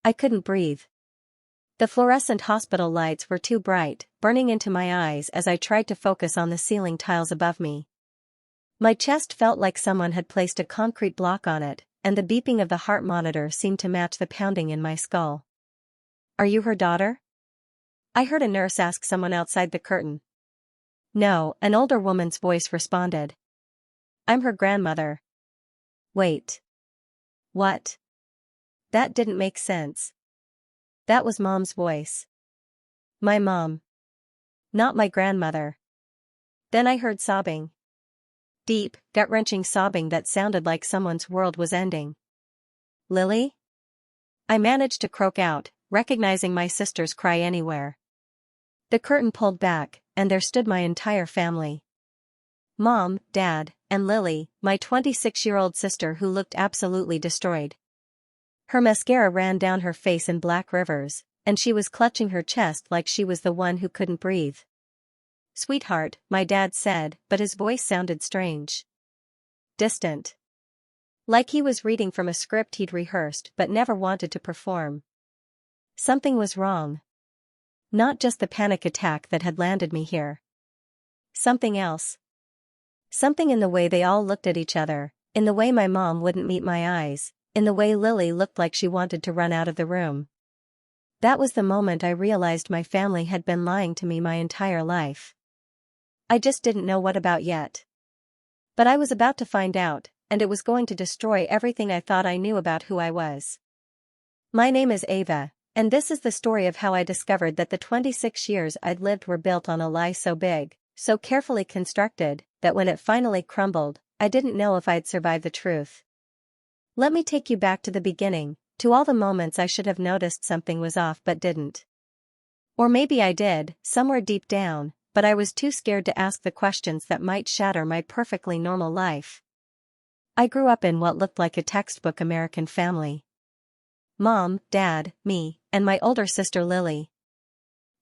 I couldn't breathe. The fluorescent hospital lights were too bright, burning into my eyes as I tried to focus on the ceiling tiles above me. My chest felt like someone had placed a concrete block on it, and the beeping of the heart monitor seemed to match the pounding in my skull. "Are you her daughter?" I heard a nurse ask someone outside the curtain. "No," an older woman's voice responded. "I'm her grandmother." Wait. What? That didn't make sense. That was Mom's voice. My mom. Not my grandmother. Then I heard sobbing. Deep, gut-wrenching sobbing that sounded like someone's world was ending. "Lily?" I managed to croak out, recognizing my sister's cry anywhere. The curtain pulled back, and there stood my entire family. Mom, Dad, and Lily, my 26-year-old sister who looked absolutely destroyed. Her mascara ran down her face in black rivers, and she was clutching her chest like she was the one who couldn't breathe. "Sweetheart," my dad said, but his voice sounded strange. Distant. Like he was reading from a script he'd rehearsed but never wanted to perform. Something was wrong. Not just the panic attack that had landed me here. Something else. Something in the way they all looked at each other, in the way my mom wouldn't meet my eyes, in the way Lily looked like she wanted to run out of the room. That was the moment I realized my family had been lying to me my entire life. I just didn't know what about yet. But I was about to find out, and it was going to destroy everything I thought I knew about who I was. My name is Ava, and this is the story of how I discovered that the 26 years I'd lived were built on a lie so big, so carefully constructed, that when it finally crumbled, I didn't know if I'd survive the truth. Let me take you back to the beginning, to all the moments I should have noticed something was off but didn't. Or maybe I did, somewhere deep down, but I was too scared to ask the questions that might shatter my perfectly normal life. I grew up in what looked like a textbook American family. Mom, Dad, me, and my older sister Lily.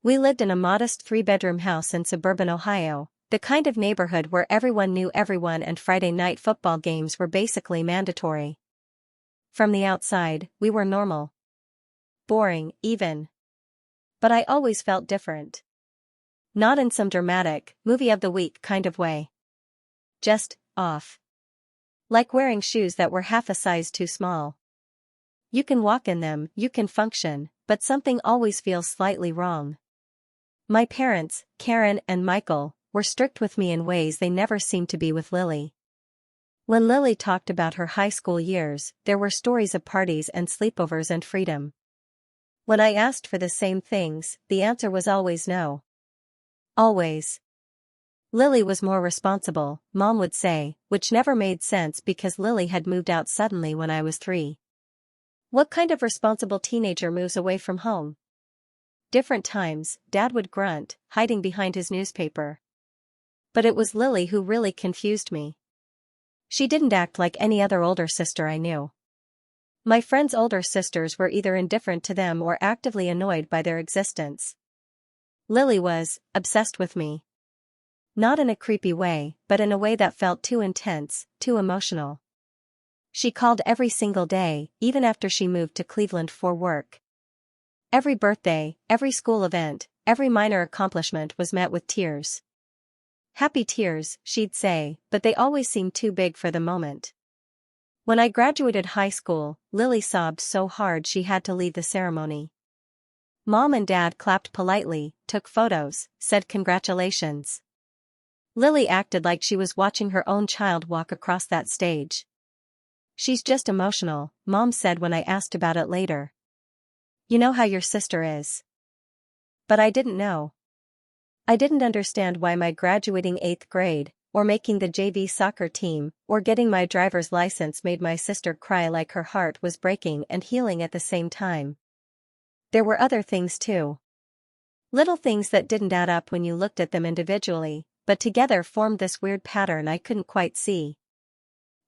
We lived in a modest 3-bedroom house in suburban Ohio, the kind of neighborhood where everyone knew everyone and Friday night football games were basically mandatory. From the outside, we were normal. Boring, even. But I always felt different. Not in some dramatic, movie of the week kind of way. Just, off. Like wearing shoes that were half a size too small. You can walk in them, you can function, but something always feels slightly wrong. My parents, Karen and Michael, were strict with me in ways they never seemed to be with Lily. When Lily talked about her high school years, there were stories of parties and sleepovers and freedom. When I asked for the same things, the answer was always no. Always. Lily was more responsible, Mom would say, which never made sense because Lily had moved out suddenly when I was 3. What kind of responsible teenager moves away from home? Different times, Dad would grunt, hiding behind his newspaper. But it was Lily who really confused me. She didn't act like any other older sister I knew. My friends' older sisters were either indifferent to them or actively annoyed by their existence. Lily was obsessed with me. Not in a creepy way, but in a way that felt too intense, too emotional. She called every single day, even after she moved to Cleveland for work. Every birthday, every school event, every minor accomplishment was met with tears. Happy tears, she'd say, but they always seemed too big for the moment. When I graduated high school, Lily sobbed so hard she had to leave the ceremony. Mom and Dad clapped politely, took photos, said congratulations. Lily acted like she was watching her own child walk across that stage. She's just emotional, Mom said when I asked about it later. You know how your sister is. But I didn't know. I didn't understand why my graduating 8th grade, or making the JV soccer team, or getting my driver's license made my sister cry like her heart was breaking and healing at the same time. There were other things too. Little things that didn't add up when you looked at them individually, but together formed this weird pattern I couldn't quite see.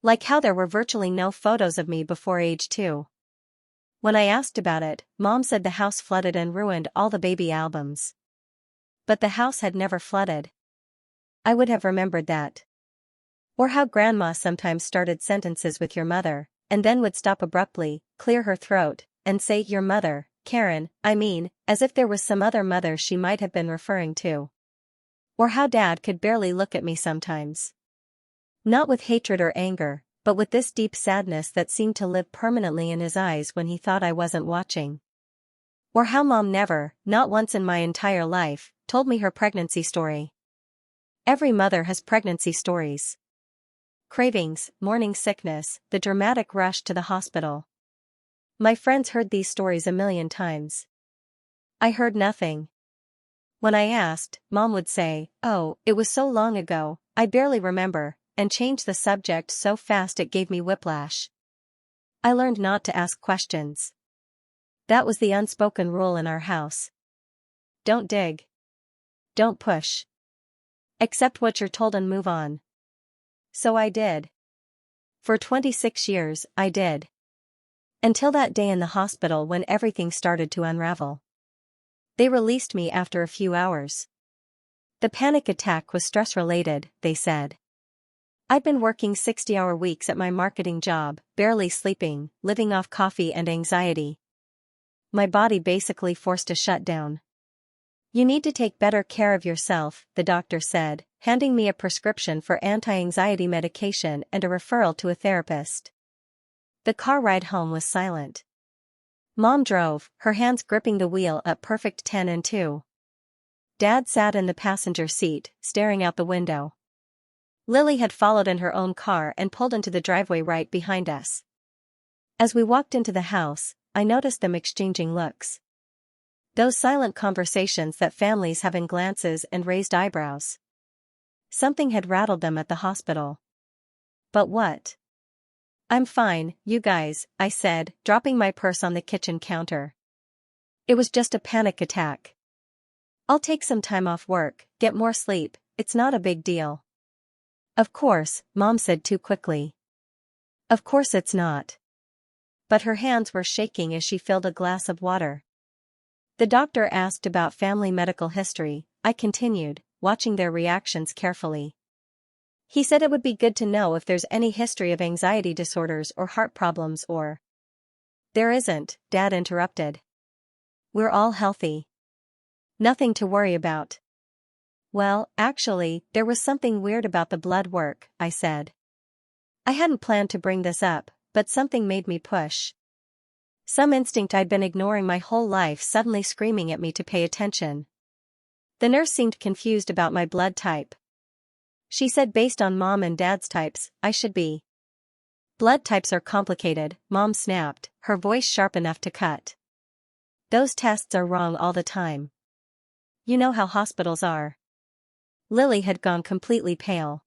Like how there were virtually no photos of me before age 2. When I asked about it, Mom said the house flooded and ruined all the baby albums. But the house had never flooded. I would have remembered that. Or how Grandma sometimes started sentences with your mother, and then would stop abruptly, clear her throat, and say your mother, Karen, as if there was some other mother she might have been referring to. Or how Dad could barely look at me sometimes. Not with hatred or anger, but with this deep sadness that seemed to live permanently in his eyes when he thought I wasn't watching. Or how Mom never, not once in my entire life, told me her pregnancy story. Every mother has pregnancy stories. Cravings, morning sickness, the dramatic rush to the hospital. My friends heard these stories a million times. I heard nothing. When I asked, Mom would say, "Oh, it was so long ago, I barely remember," and change the subject so fast it gave me whiplash. I learned not to ask questions. That was the unspoken rule in our house. Don't dig. Don't push. Accept what you're told and move on. So I did. For 26 years, I did. Until that day in the hospital when everything started to unravel. They released me after a few hours. The panic attack was stress-related, they said. I'd been working 60-hour weeks at my marketing job, barely sleeping, living off coffee and anxiety. My body basically forced a shutdown. You need to take better care of yourself, the doctor said, handing me a prescription for anti-anxiety medication and a referral to a therapist. The car ride home was silent. Mom drove, her hands gripping the wheel at perfect 10 and 2. Dad sat in the passenger seat, staring out the window. Lily had followed in her own car and pulled into the driveway right behind us. As we walked into the house, I noticed them exchanging looks. Those silent conversations that families have in glances and raised eyebrows. Something had rattled them at the hospital. But what? I'm fine, you guys, I said, dropping my purse on the kitchen counter. It was just a panic attack. I'll take some time off work, get more sleep, it's not a big deal. Of course, Mom said too quickly. Of course it's not. But her hands were shaking as she filled a glass of water. The doctor asked about family medical history, I continued, watching their reactions carefully. He said it would be good to know if there's any history of anxiety disorders or heart problems or... There isn't, Dad interrupted. We're all healthy. Nothing to worry about. Well, actually, there was something weird about the blood work, I said. I hadn't planned to bring this up, but something made me push. Some instinct I'd been ignoring my whole life suddenly screaming at me to pay attention. The nurse seemed confused about my blood type. She said based on Mom and Dad's types, I should be. Blood types are complicated, Mom snapped, her voice sharp enough to cut. Those tests are wrong all the time. You know how hospitals are. Lily had gone completely pale.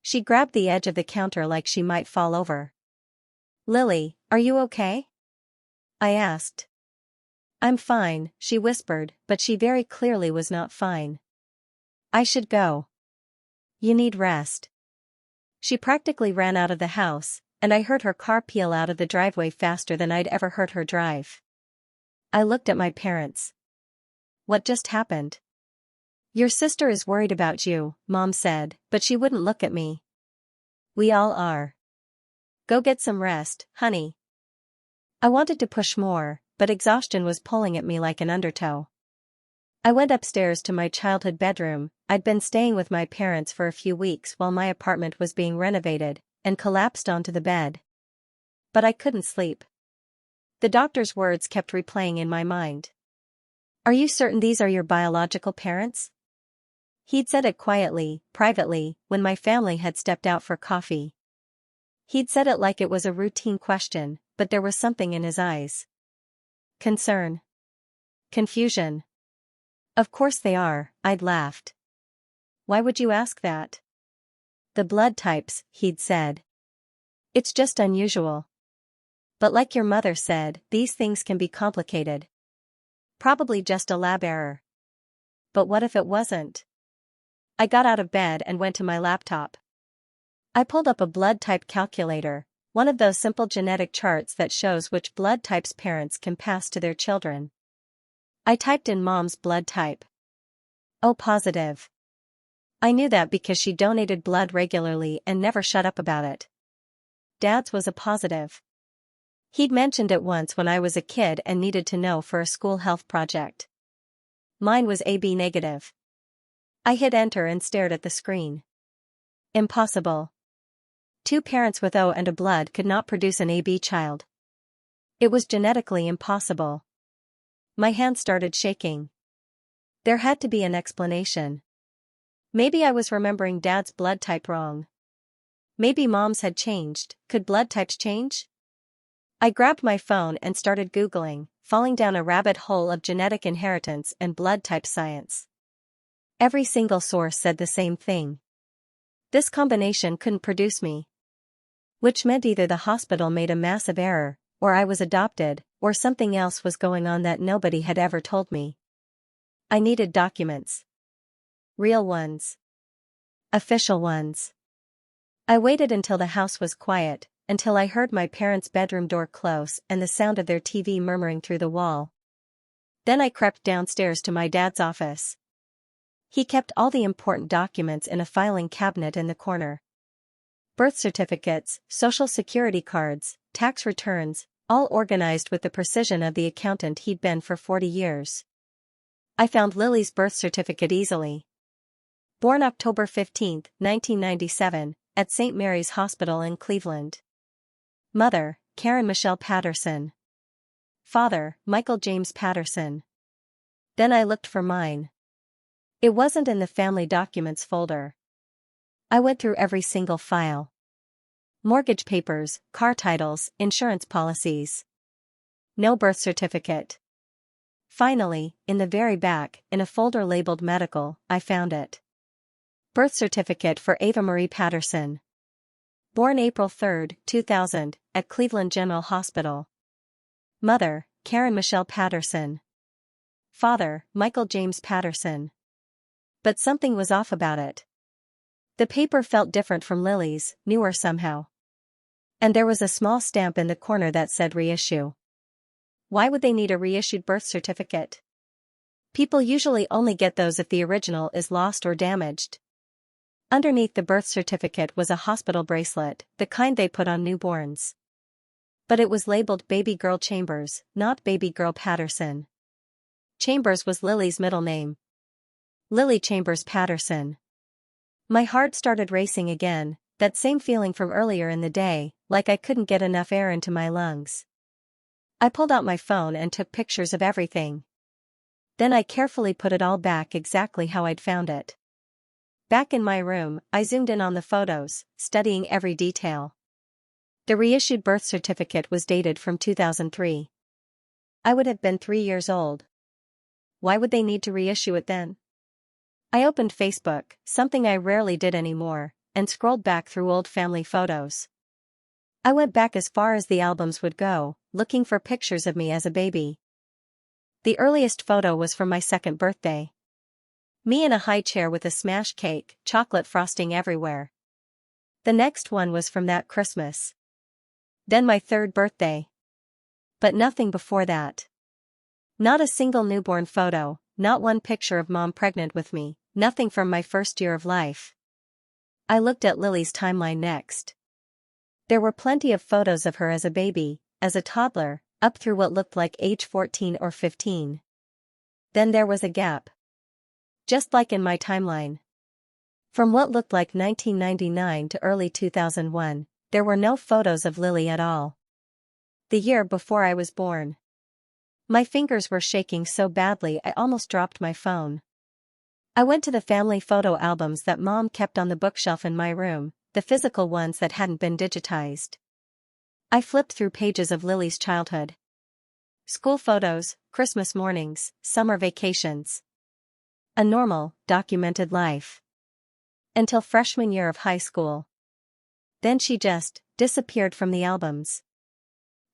She grabbed the edge of the counter like she might fall over. Lily, are you okay? I asked. I'm fine, she whispered, but she very clearly was not fine. I should go. You need rest. She practically ran out of the house, and I heard her car peel out of the driveway faster than I'd ever heard her drive. I looked at my parents. What just happened? Your sister is worried about you, Mom said, but she wouldn't look at me. We all are. Go get some rest, honey. I wanted to push more, but exhaustion was pulling at me like an undertow. I went upstairs to my childhood bedroom. I'd been staying with my parents for a few weeks while my apartment was being renovated, and collapsed onto the bed. But I couldn't sleep. The doctor's words kept replaying in my mind. Are you certain these are your biological parents? He'd said it quietly, privately, when my family had stepped out for coffee. He'd said it like it was a routine question, but there was something in his eyes. Concern. Confusion. Of course they are, I'd laughed. Why would you ask that? The blood types, he'd said. It's just unusual. But like your mother said, these things can be complicated. Probably just a lab error. But what if it wasn't? I got out of bed and went to my laptop. I pulled up a blood type calculator, one of those simple genetic charts that shows which blood types parents can pass to their children. I typed in Mom's blood type. Oh, positive. I knew that because she donated blood regularly and never shut up about it. Dad's was a positive. He'd mentioned it once when I was a kid and needed to know for a school health project. Mine was AB negative. I hit enter and stared at the screen. Impossible. Two parents with O and a blood could not produce an AB child. It was genetically impossible. My hand started shaking. There had to be an explanation. Maybe I was remembering Dad's blood type wrong. Maybe Mom's had changed. Could blood types change? I grabbed my phone and started Googling, falling down a rabbit hole of genetic inheritance and blood type science. Every single source said the same thing. This combination couldn't produce me. Which meant either the hospital made a massive error, or I was adopted, or something else was going on that nobody had ever told me. I needed documents. Real ones. Official ones. I waited until the house was quiet, until I heard my parents' bedroom door close and the sound of their TV murmuring through the wall. Then I crept downstairs to my dad's office. He kept all the important documents in a filing cabinet in the corner. Birth certificates, social security cards, tax returns, all organized with the precision of the accountant he'd been for 40 years. I found Lily's birth certificate easily. Born October 15, 1997, at St. Mary's Hospital in Cleveland. Mother, Karen Michelle Patterson. Father, Michael James Patterson. Then I looked for mine. It wasn't in the family documents folder. I went through every single file. Mortgage papers, car titles, insurance policies. No birth certificate. Finally, in the very back, in a folder labeled medical, I found it. Birth certificate for Ava Marie Patterson. Born April 3, 2000, at Cleveland General Hospital. Mother, Karen Michelle Patterson. Father, Michael James Patterson. But something was off about it. The paper felt different from Lily's, newer somehow. And there was a small stamp in the corner that said reissue. Why would they need a reissued birth certificate? People usually only get those if the original is lost or damaged. Underneath the birth certificate was a hospital bracelet, the kind they put on newborns. But it was labeled Baby Girl Chambers, not Baby Girl Patterson. Chambers was Lily's middle name. Lily Chambers Patterson. My heart started racing again, that same feeling from earlier in the day, like I couldn't get enough air into my lungs. I pulled out my phone and took pictures of everything. Then I carefully put it all back exactly how I'd found it. Back in my room, I zoomed in on the photos, studying every detail. The reissued birth certificate was dated from 2003. I would have been 3 years old. Why would they need to reissue it then? I opened Facebook, something I rarely did anymore, and scrolled back through old family photos. I went back as far as the albums would go, looking for pictures of me as a baby. The earliest photo was from my 2nd birthday. Me in a high chair with a smash cake, chocolate frosting everywhere. The next one was from that Christmas. Then my 3rd birthday. But nothing before that. Not a single newborn photo, not one picture of Mom pregnant with me, nothing from my first year of life. I looked at Lily's timeline next. There were plenty of photos of her as a baby, as a toddler, up through what looked like age 14 or 15. Then there was a gap. Just like in my timeline. From what looked like 1999 to early 2001, there were no photos of Lily at all. The year before I was born. My fingers were shaking so badly I almost dropped my phone. I went to the family photo albums that Mom kept on the bookshelf in my room, the physical ones that hadn't been digitized. I flipped through pages of Lily's childhood. School photos, Christmas mornings, summer vacations. A normal, documented life. Until freshman year of high school. Then she just disappeared from the albums.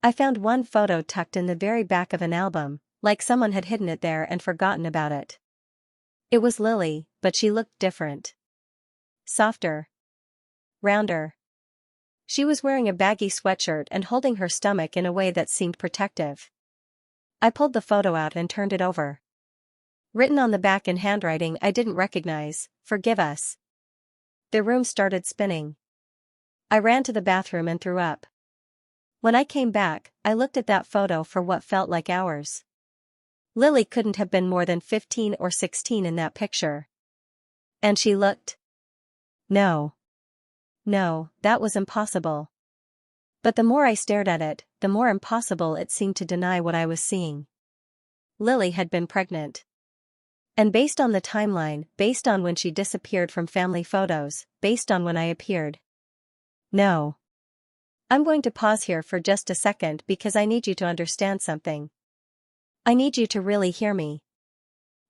I found one photo tucked in the very back of an album, like someone had hidden it there and forgotten about it. It was Lily, but she looked different. Softer. Rounder. She was wearing a baggy sweatshirt and holding her stomach in a way that seemed protective. I pulled the photo out and turned it over. Written on the back in handwriting I didn't recognize, "Forgive us." The room started spinning. I ran to the bathroom and threw up. When I came back, I looked at that photo for what felt like hours. Lily couldn't have been more than 15 or 16 in that picture. And she looked. No. No, that was impossible. But the more I stared at it, the more impossible it seemed to deny what I was seeing. Lily had been pregnant. And based on the timeline, based on when she disappeared from family photos, based on when I appeared. No. I'm going to pause here for just a second because I need you to understand something. I need you to really hear me.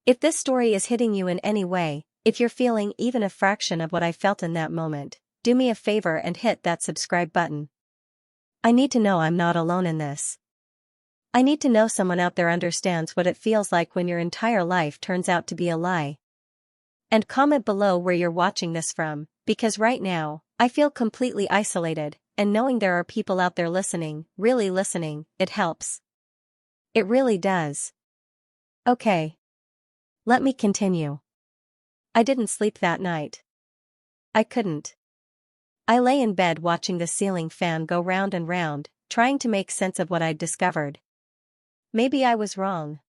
If this story is hitting you in any way, if you're feeling even a fraction of what I felt in that moment, do me a favor and hit that subscribe button. I need to know I'm not alone in this. I need to know someone out there understands what it feels like when your entire life turns out to be a lie. And comment below where you're watching this from, because right now, I feel completely isolated, and knowing there are people out there listening, really listening, it helps. It really does. Okay. Let me continue. I didn't sleep that night. I couldn't. I lay in bed watching the ceiling fan go round and round, trying to make sense of what I'd discovered. Maybe I was wrong.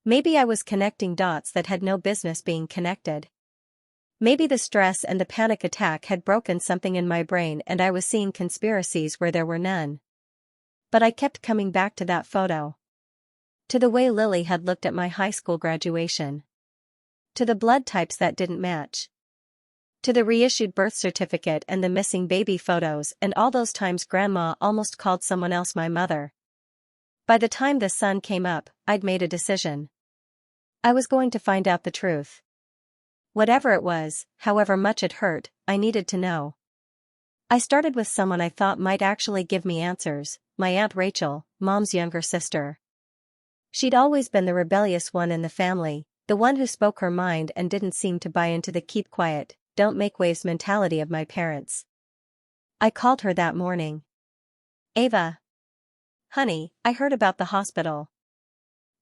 Maybe I was connecting dots that had no business being connected. Maybe the stress and the panic attack had broken something in my brain and I was seeing conspiracies where there were none. But I kept coming back to that photo. To the way Lily had looked at my high school graduation. To the blood types that didn't match. To the reissued birth certificate and the missing baby photos and all those times Grandma almost called someone else my mother. By the time the sun came up, I'd made a decision. I was going to find out the truth. Whatever it was, however much it hurt, I needed to know. I started with someone I thought might actually give me answers, my Aunt Rachel, Mom's younger sister. She'd always been the rebellious one in the family, the one who spoke her mind and didn't seem to buy into the keep quiet, don't make waves mentality of my parents. I called her that morning. Ava. Honey, I heard about the hospital.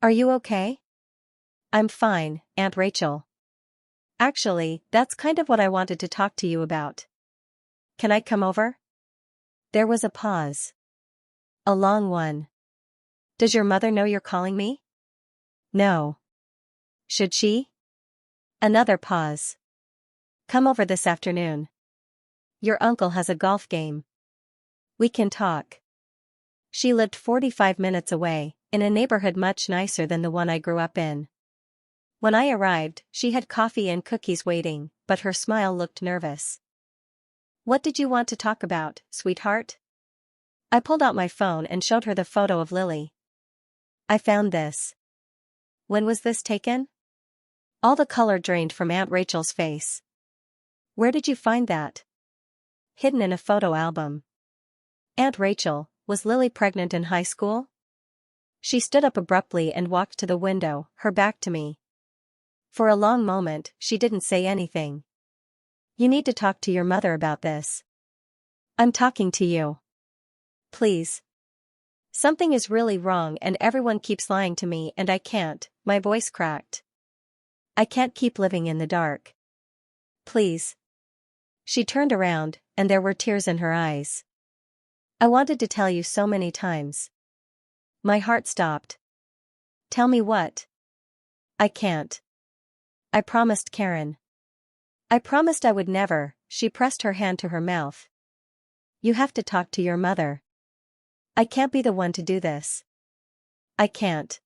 Are you okay? I'm fine, Aunt Rachel. Actually, that's kind of what I wanted to talk to you about. Can I come over? There was a pause. A long one. Does your mother know you're calling me? No. Should she? Another pause. Come over this afternoon. Your uncle has a golf game. We can talk. She lived 45 minutes away, in a neighborhood much nicer than the one I grew up in. When I arrived, she had coffee and cookies waiting, but her smile looked nervous. What did you want to talk about, sweetheart? I pulled out my phone and showed her the photo of Lily. I found this. When was this taken? All the color drained from Aunt Rachel's face. Where did you find that? Hidden in a photo album. Aunt Rachel, was Lily pregnant in high school? She stood up abruptly and walked to the window, her back to me. For a long moment, she didn't say anything. You need to talk to your mother about this. I'm talking to you. Please. Something is really wrong and everyone keeps lying to me and I can't, my voice cracked. I can't keep living in the dark. Please. She turned around, and there were tears in her eyes. I wanted to tell you so many times. My heart stopped. Tell me what? I can't. I promised Karen. I promised I would never, she pressed her hand to her mouth. You have to talk to your mother. I can't be the one to do this. I can't.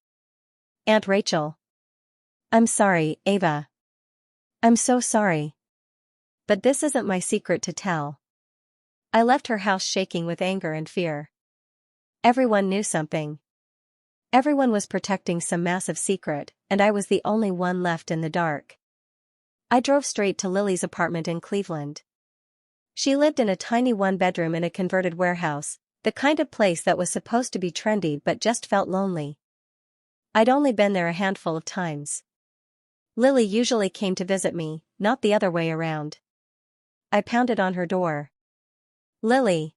Aunt Rachel. I'm sorry, Ava. I'm so sorry. But this isn't my secret to tell. I left her house shaking with anger and fear. Everyone knew something. Everyone was protecting some massive secret, and I was the only one left in the dark. I drove straight to Lily's apartment in Cleveland. She lived in a tiny one-bedroom in a converted warehouse, the kind of place that was supposed to be trendy but just felt lonely. I'd only been there a handful of times. Lily usually came to visit me, not the other way around. I pounded on her door. Lily.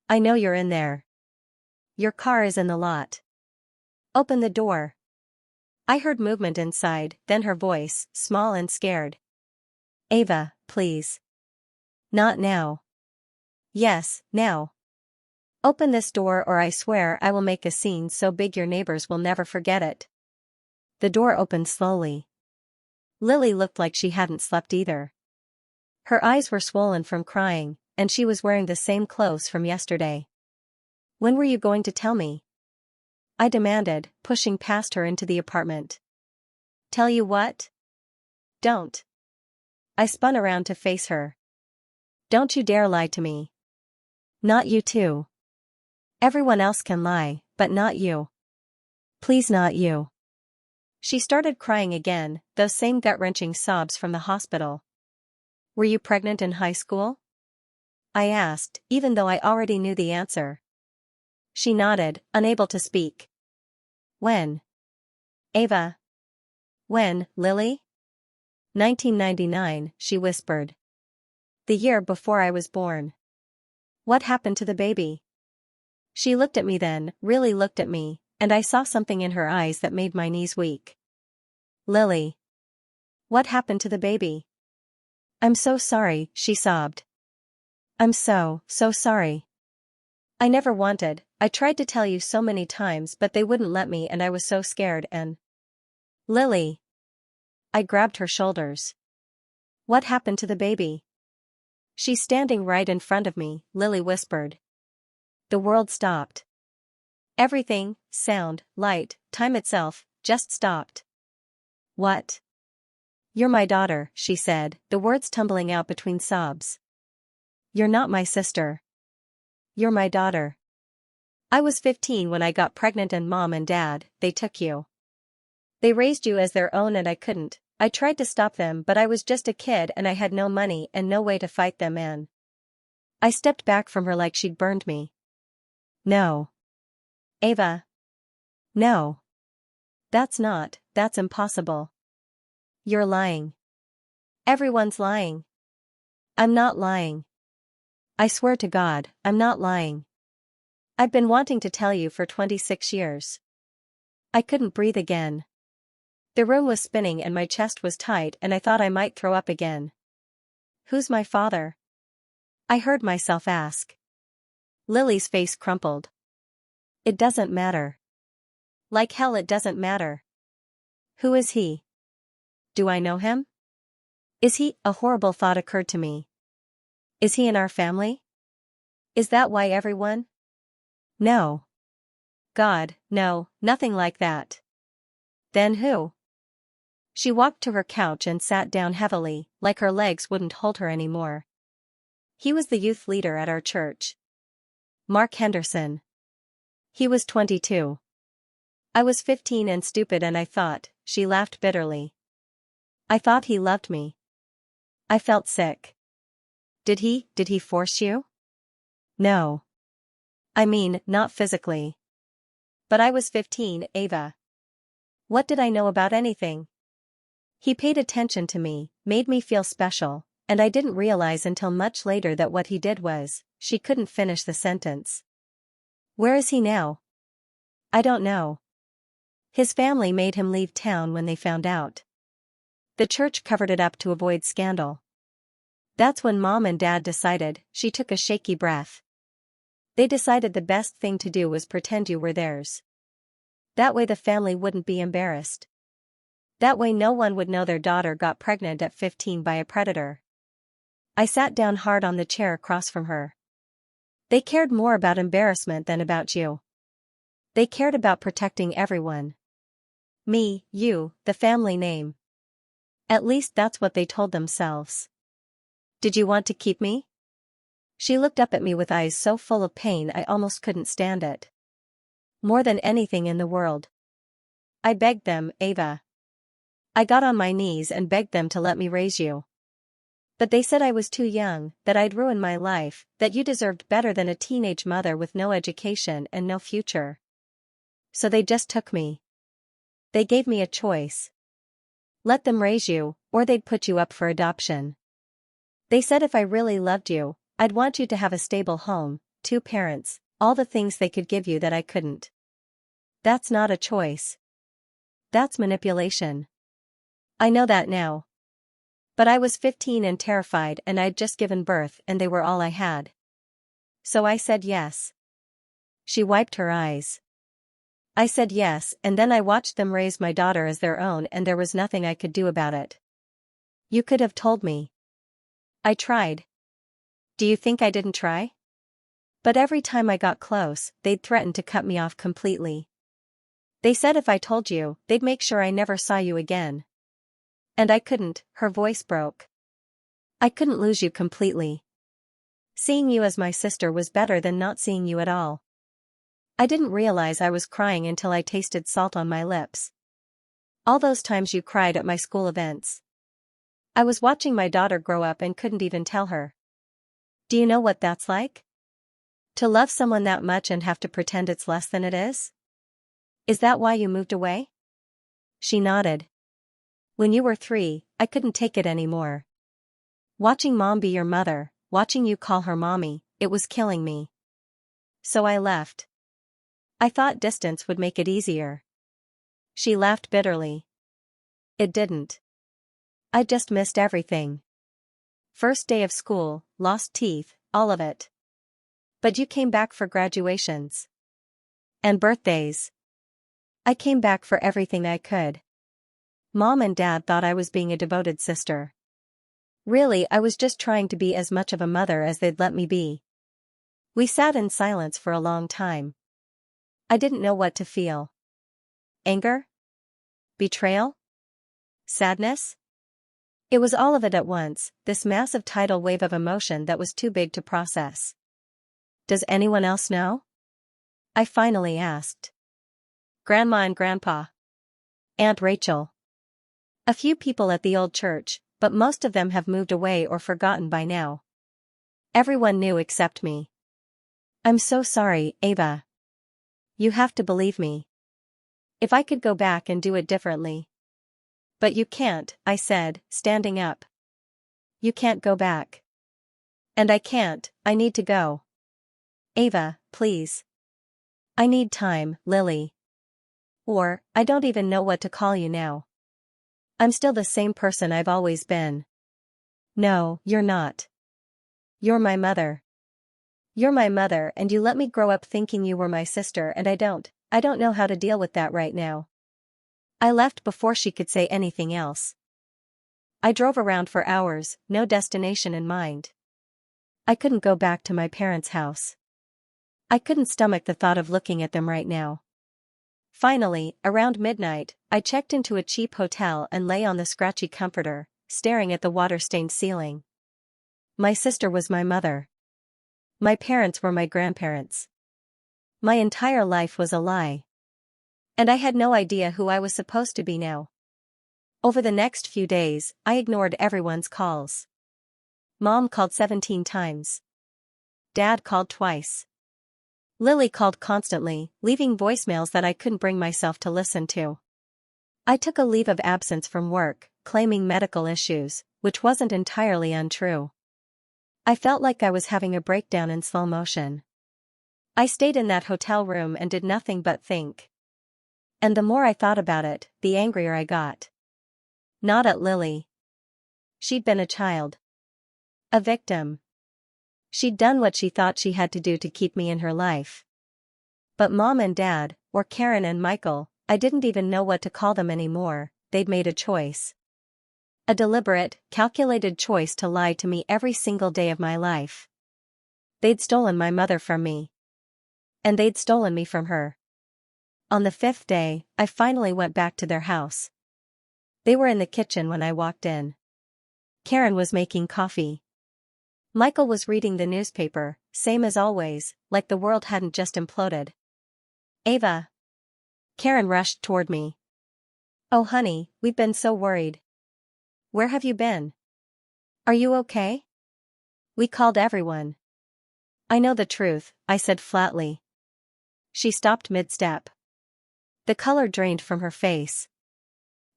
I know you're in there. Your car is in the lot. Open the door. I heard movement inside, then her voice, small and scared. Ava, please. Not now. Yes, now. Open this door or I swear I will make a scene so big your neighbors will never forget it. The door opened slowly. Lily looked like she hadn't slept either. Her eyes were swollen from crying, and she was wearing the same clothes from yesterday. When were you going to tell me? I demanded, pushing past her into the apartment. Tell you what? Don't. I spun around to face her. Don't you dare lie to me. Not you too. Everyone else can lie, but not you. Please not you. She started crying again, those same gut-wrenching sobs from the hospital. Were you pregnant in high school? I asked, even though I already knew the answer. She nodded, unable to speak. When? Ava. When, Lily? 1999, she whispered. The year before I was born. What happened to the baby? She looked at me then, really looked at me, and I saw something in her eyes that made my knees weak. Lily. What happened to the baby? I'm so sorry, she sobbed. I'm so sorry. I never wanted, I tried to tell you so many times but they wouldn't let me and I was so scared and… Lily. I grabbed her shoulders. What happened to the baby? She's standing right in front of me, Lily whispered. The world stopped. Everything, sound, light, time itself, just stopped. What? You're my daughter, she said, the words tumbling out between sobs. You're not my sister. You're my daughter. I was 15 when I got pregnant and Mom and Dad, they took you. They raised you as their own and I couldn't. I tried to stop them but I was just a kid and I had no money and no way to fight them and… I stepped back from her like she'd burned me. No. Ava. No. That's impossible. You're lying. Everyone's lying. I'm not lying. I swear to God, I'm not lying. I've been wanting to tell you for 26 years. I couldn't breathe again. The room was spinning and my chest was tight and I thought I might throw up again. Who's my father? I heard myself ask. Lily's face crumpled. It doesn't matter. Like hell it doesn't matter. Who is he? Do I know him? Is he… A horrible thought occurred to me. Is he in our family? Is that why everyone… No. God, no, nothing like that. Then who? She walked to her couch and sat down heavily, like her legs wouldn't hold her anymore. He was the youth leader at our church. Mark Henderson. He was 22. I was 15 and stupid and I thought, she laughed bitterly. I thought he loved me. I felt sick. Did he force you? No. I mean, not physically. But I was 15, Ava. What did I know about anything? He paid attention to me, made me feel special, and I didn't realize until much later that what he did was… She couldn't finish the sentence. Where is he now? I don't know. His family made him leave town when they found out. The church covered it up to avoid scandal. That's when Mom and Dad decided. She took a shaky breath. They decided the best thing to do was pretend you were theirs. That way the family wouldn't be embarrassed. That way no one would know their daughter got pregnant at 15 by a predator. I sat down hard on the chair across from her. They cared more about embarrassment than about you. They cared about protecting everyone. Me, you, the family name. At least that's what they told themselves. Did you want to keep me? She looked up at me with eyes so full of pain I almost couldn't stand it. More than anything in the world. I begged them, Ava. I got on my knees and begged them to let me raise you. But they said I was too young, that I'd ruin my life, that you deserved better than a teenage mother with no education and no future. So they just took me. They gave me a choice. Let them raise you, or they'd put you up for adoption. They said if I really loved you, I'd want you to have a stable home, 2 parents, all the things they could give you that I couldn't. That's not a choice. That's manipulation. I know that now. But I was 15 and terrified and I'd just given birth and they were all I had. So I said yes. She wiped her eyes. I said yes, and then I watched them raise my daughter as their own, and there was nothing I could do about it. You could have told me. I tried. Do you think I didn't try? But every time I got close, they'd threaten to cut me off completely. They said if I told you, they'd make sure I never saw you again. And I couldn't, her voice broke. I couldn't lose you completely. Seeing you as my sister was better than not seeing you at all. I didn't realize I was crying until I tasted salt on my lips. All those times you cried at my school events. I was watching my daughter grow up and couldn't even tell her. Do you know what that's like? To love someone that much and have to pretend it's less than it is? Is that why you moved away? She nodded. When you were 3, I couldn't take it anymore. Watching Mom be your mother, watching you call her mommy, it was killing me. So I left. I thought distance would make it easier. She laughed bitterly. It didn't. I just missed everything. First day of school, lost teeth, all of it. But you came back for graduations. And birthdays. I came back for everything I could. Mom and Dad thought I was being a devoted sister. Really, I was just trying to be as much of a mother as they'd let me be. We sat in silence for a long time. I didn't know what to feel. Anger? Betrayal? Sadness? It was all of it at once, this massive tidal wave of emotion that was too big to process. Does anyone else know? I finally asked. Grandma and Grandpa. Aunt Rachel. A few people at the old church, but most of them have moved away or forgotten by now. Everyone knew except me. I'm so sorry, Ava. You have to believe me. If I could go back and do it differently. But you can't, I said, standing up. You can't go back. And I can't, I need to go. Ava, please. I need time, Lily. Or, I don't even know what to call you now. I'm still the same person I've always been. No, you're not. You're my mother. You're my mother, and you let me grow up thinking you were my sister, and I don't know how to deal with that right now. I left before she could say anything else. I drove around for hours, no destination in mind. I couldn't go back to my parents' house. I couldn't stomach the thought of looking at them right now. Finally, around midnight, I checked into a cheap hotel and lay on the scratchy comforter, staring at the water-stained ceiling. My sister was my mother. My parents were my grandparents. My entire life was a lie. And I had no idea who I was supposed to be now. Over the next few days, I ignored everyone's calls. Mom called 17 times. Dad called twice. Lily called constantly, leaving voicemails that I couldn't bring myself to listen to. I took a leave of absence from work, claiming medical issues, which wasn't entirely untrue. I felt like I was having a breakdown in slow motion. I stayed in that hotel room and did nothing but think. And the more I thought about it, the angrier I got. Not at Lily. She'd been a child. A victim. She'd done what she thought she had to do to keep me in her life. But Mom and Dad, or Karen and Michael, I didn't even know what to call them anymore, they'd made a choice. A deliberate, calculated choice to lie to me every single day of my life. They'd stolen my mother from me. And they'd stolen me from her. On the 5th day, I finally went back to their house. They were in the kitchen when I walked in. Karen was making coffee. Michael was reading the newspaper, same as always, like the world hadn't just imploded. Ava. Karen rushed toward me. Oh honey, we've been so worried. Where have you been? Are you okay? We called everyone. I know the truth, I said flatly. She stopped mid-step. The color drained from her face.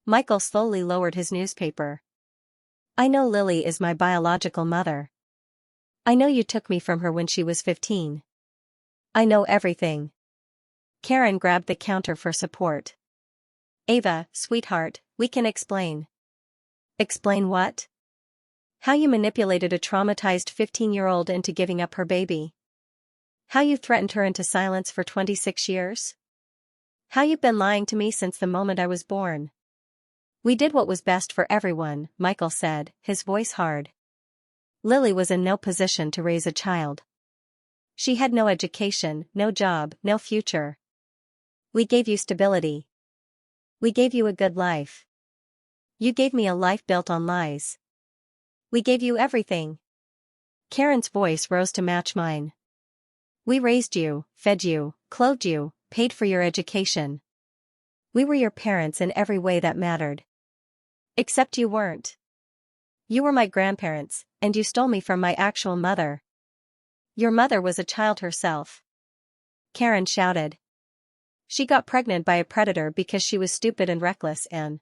Michael slowly lowered his newspaper. I know Lily is my biological mother. I know you took me from her when she was 15. I know everything. Karen grabbed the counter for support. Ava, sweetheart, we can explain. Explain what? How you manipulated a traumatized 15-year-old into giving up her baby. How you threatened her into silence for 26 years? How you've been lying to me since the moment I was born. We did what was best for everyone, Michael said, his voice hard. Lily was in no position to raise a child. She had no education, no job, no future. We gave you stability. We gave you a good life. You gave me a life built on lies. We gave you everything. Karen's voice rose to match mine. We raised you, fed you, clothed you, paid for your education. We were your parents in every way that mattered. Except you weren't. You were my grandparents, and you stole me from my actual mother. Your mother was a child herself. Karen shouted. She got pregnant by a predator because she was stupid and reckless and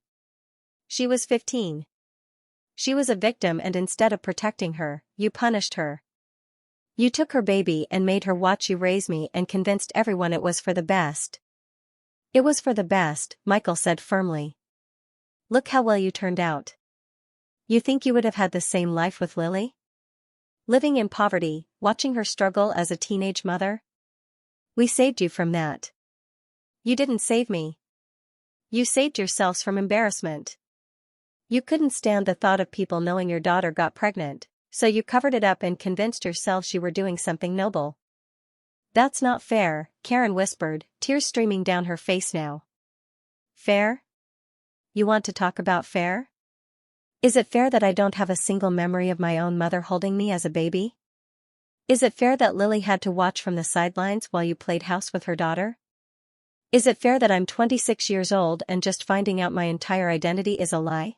she was 15. She was a victim, and instead of protecting her, you punished her. You took her baby and made her watch you raise me and convinced everyone it was for the best. It was for the best, Michael said firmly. Look how well you turned out. You think you would have had the same life with Lily? Living in poverty, watching her struggle as a teenage mother? We saved you from that. You didn't save me. You saved yourselves from embarrassment. You couldn't stand the thought of people knowing your daughter got pregnant, so you covered it up and convinced yourselves you were doing something noble. That's not fair, Karen whispered, tears streaming down her face now. Fair? You want to talk about fair? Is it fair that I don't have a single memory of my own mother holding me as a baby? Is it fair that Lily had to watch from the sidelines while you played house with her daughter? Is it fair that I'm 26 years old and just finding out my entire identity is a lie?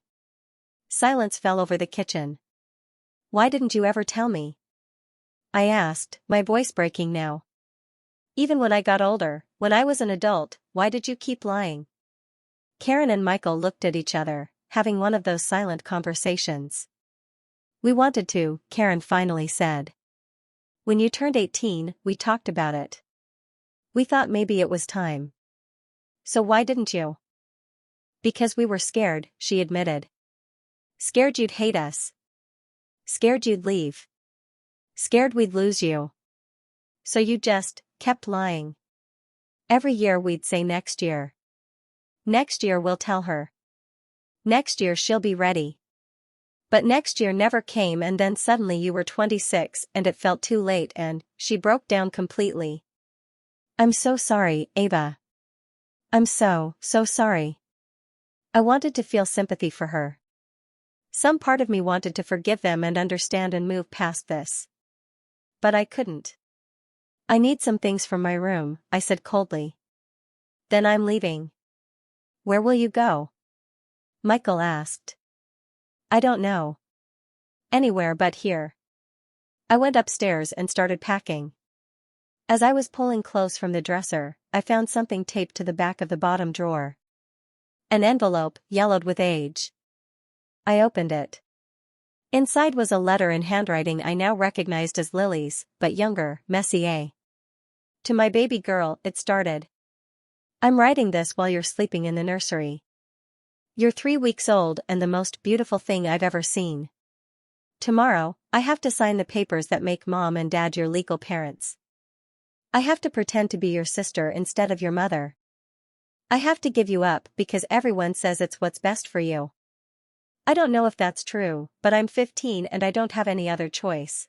Silence fell over the kitchen. Why didn't you ever tell me? I asked, my voice breaking now. Even when I got older, when I was an adult, why did you keep lying? Karen and Michael looked at each other, having one of those silent conversations. We wanted to, Karen finally said. When you turned 18, we talked about it. We thought maybe it was time. So why didn't you? Because we were scared, she admitted. Scared you'd hate us. Scared you'd leave. Scared we'd lose you. So you just kept lying. Every year we'd say next year. Next year we'll tell her. Next year she'll be ready. But next year never came, and then suddenly you were 26 and it felt too late and she broke down completely. I'm so sorry, Ava. I'm so sorry. I wanted to feel sympathy for her. Some part of me wanted to forgive them and understand and move past this. But I couldn't. I need some things from my room, I said coldly. Then I'm leaving. Where will you go? Michael asked. I don't know. Anywhere but here. I went upstairs and started packing. As I was pulling clothes from the dresser, I found something taped to the back of the bottom drawer. An envelope, yellowed with age. I opened it. Inside was a letter in handwriting I now recognized as Lily's, but younger, Messier. To my baby girl, it started. I'm writing this while you're sleeping in the nursery. You're 3 weeks old and the most beautiful thing I've ever seen. Tomorrow, I have to sign the papers that make Mom and Dad your legal parents. I have to pretend to be your sister instead of your mother. I have to give you up because everyone says it's what's best for you. I don't know if that's true, but I'm 15 and I don't have any other choice.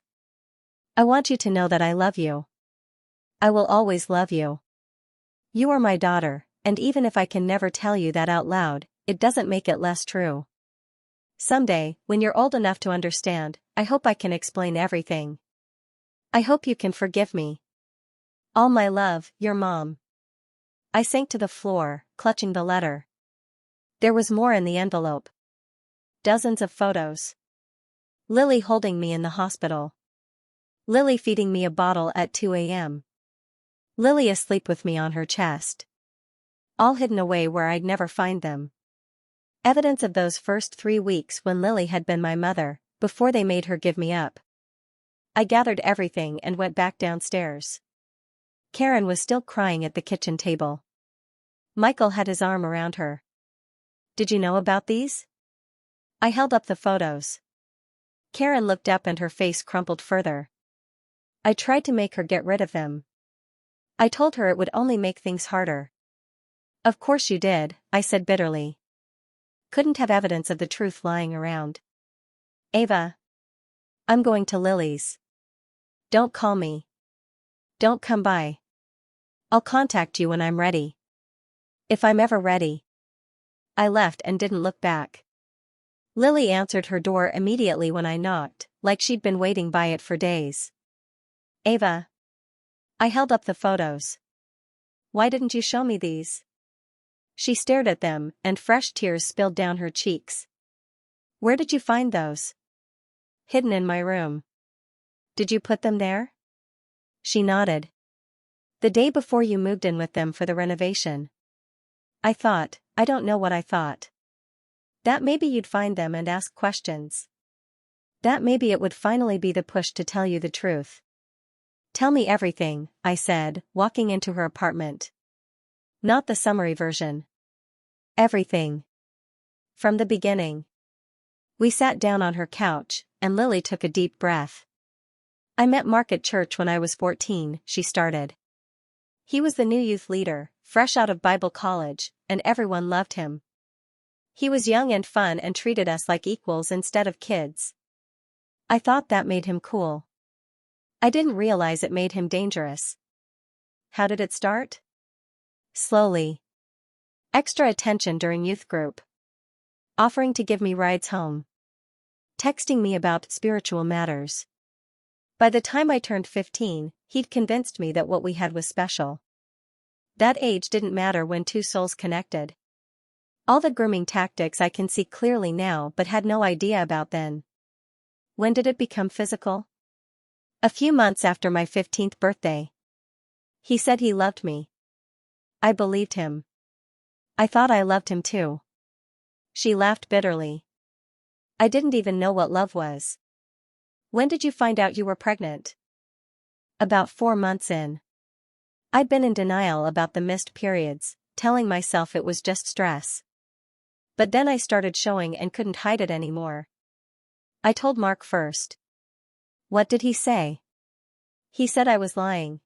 I want you to know that I love you. I will always love you. You are my daughter, and even if I can never tell you that out loud, it doesn't make it less true. Someday, when you're old enough to understand, I hope I can explain everything. I hope you can forgive me. All my love, your mom. I sank to the floor, clutching the letter. There was more in the envelope. Dozens of photos. Lily holding me in the hospital. Lily feeding me a bottle at 2 a.m. Lily asleep with me on her chest. All hidden away where I'd never find them. Evidence of those first 3 weeks when Lily had been my mother, before they made her give me up. I gathered everything and went back downstairs. Karen was still crying at the kitchen table. Michael had his arm around her. Did you know about these? I held up the photos. Karen looked up and her face crumpled further. I tried to make her get rid of them, I told her it would only make things harder. Of course you did, I said bitterly. Couldn't have evidence of the truth lying around. Ava. I'm going to Lily's. Don't call me. Don't come by. I'll contact you when I'm ready. If I'm ever ready. I left and didn't look back. Lily answered her door immediately when I knocked, like she'd been waiting by it for days. Ava. I held up the photos. Why didn't you show me these? She stared at them, and fresh tears spilled down her cheeks. Where did you find those? Hidden in my room. Did you put them there? She nodded. The day before you moved in with them for the renovation. I don't know what I thought. That maybe you'd find them and ask questions. That maybe it would finally be the push to tell you the truth. Tell me everything, I said, walking into her apartment. Not the summary version. Everything. From the beginning. We sat down on her couch, and Lily took a deep breath. I met Mark at church when I was 14, she started. He was the new youth leader, fresh out of Bible college, and everyone loved him. He was young and fun and treated us like equals instead of kids. I thought that made him cool. I didn't realize it made him dangerous. How did it start? Slowly. Extra attention during youth group. Offering to give me rides home. Texting me about spiritual matters. By the time I turned 15, he'd convinced me that what we had was special. That age didn't matter when two souls connected. All the grooming tactics I can see clearly now but had no idea about then. When did it become physical? A few months after my 15th birthday. He said he loved me. I believed him. I thought I loved him too. She laughed bitterly. I didn't even know what love was. When did you find out you were pregnant? About 4 months in. I'd been in denial about the missed periods, telling myself it was just stress. But then I started showing and couldn't hide it anymore. I told Mark first. What did he say? He said I was lying.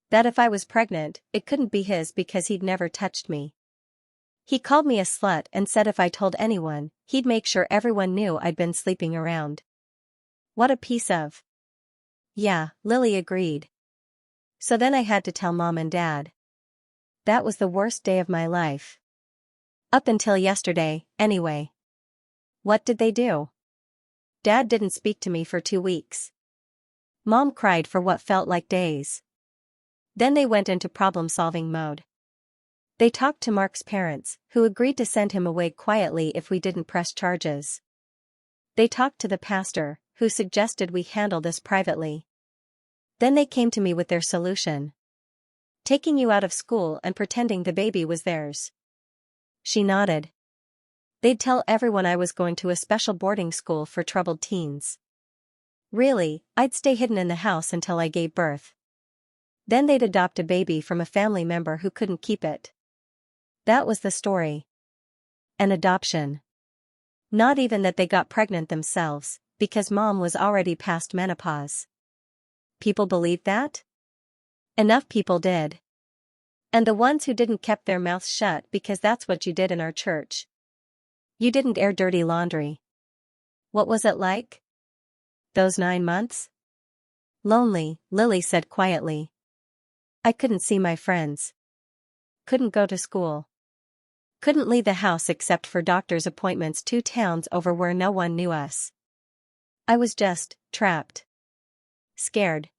That if I was pregnant, it couldn't be his because he'd never touched me. He called me a slut and said if I told anyone, he'd make sure everyone knew I'd been sleeping around. What a piece of... Yeah, Lily agreed. So then I had to tell Mom and Dad. That was the worst day of my life. Up until yesterday, anyway. What did they do? Dad didn't speak to me for 2 weeks. Mom cried for what felt like days. Then they went into problem-solving mode. They talked to Mark's parents, who agreed to send him away quietly if we didn't press charges. They talked to the pastor, who suggested we handle this privately. Then they came to me with their solution. Taking you out of school and pretending the baby was theirs. She nodded. They'd tell everyone I was going to a special boarding school for troubled teens. Really, I'd stay hidden in the house until I gave birth. Then they'd adopt a baby from a family member who couldn't keep it. That was the story. An adoption. Not even that they got pregnant themselves, because Mom was already past menopause. People believed that? Enough people did. And the ones who didn't kept their mouths shut because that's what you did in our church. You didn't air dirty laundry. What was it like? Those 9 months? Lonely, Lily said quietly. I couldn't see my friends. Couldn't go to school. Couldn't leave the house except for doctor's appointments 2 towns over where no one knew us. I was just trapped. Scared.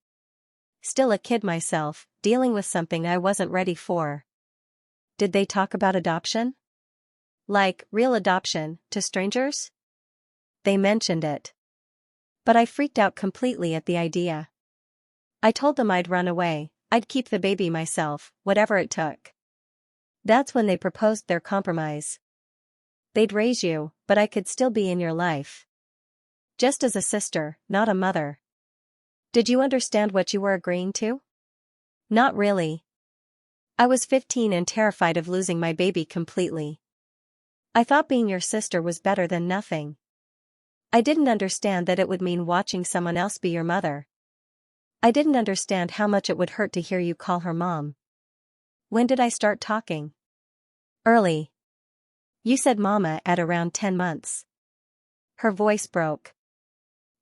Still a kid myself, dealing with something I wasn't ready for. Did they talk about adoption? Like, real adoption, to strangers? They mentioned it. But I freaked out completely at the idea. I told them I'd run away, I'd keep the baby myself, whatever it took. That's when they proposed their compromise. They'd raise you, but I could still be in your life. Just as a sister, not a mother. Did you understand what you were agreeing to? Not really. I was 15 and terrified of losing my baby completely. I thought being your sister was better than nothing. I didn't understand that it would mean watching someone else be your mother. I didn't understand how much it would hurt to hear you call her mom. When did I start talking? Early. You said mama at around 10 months. Her voice broke.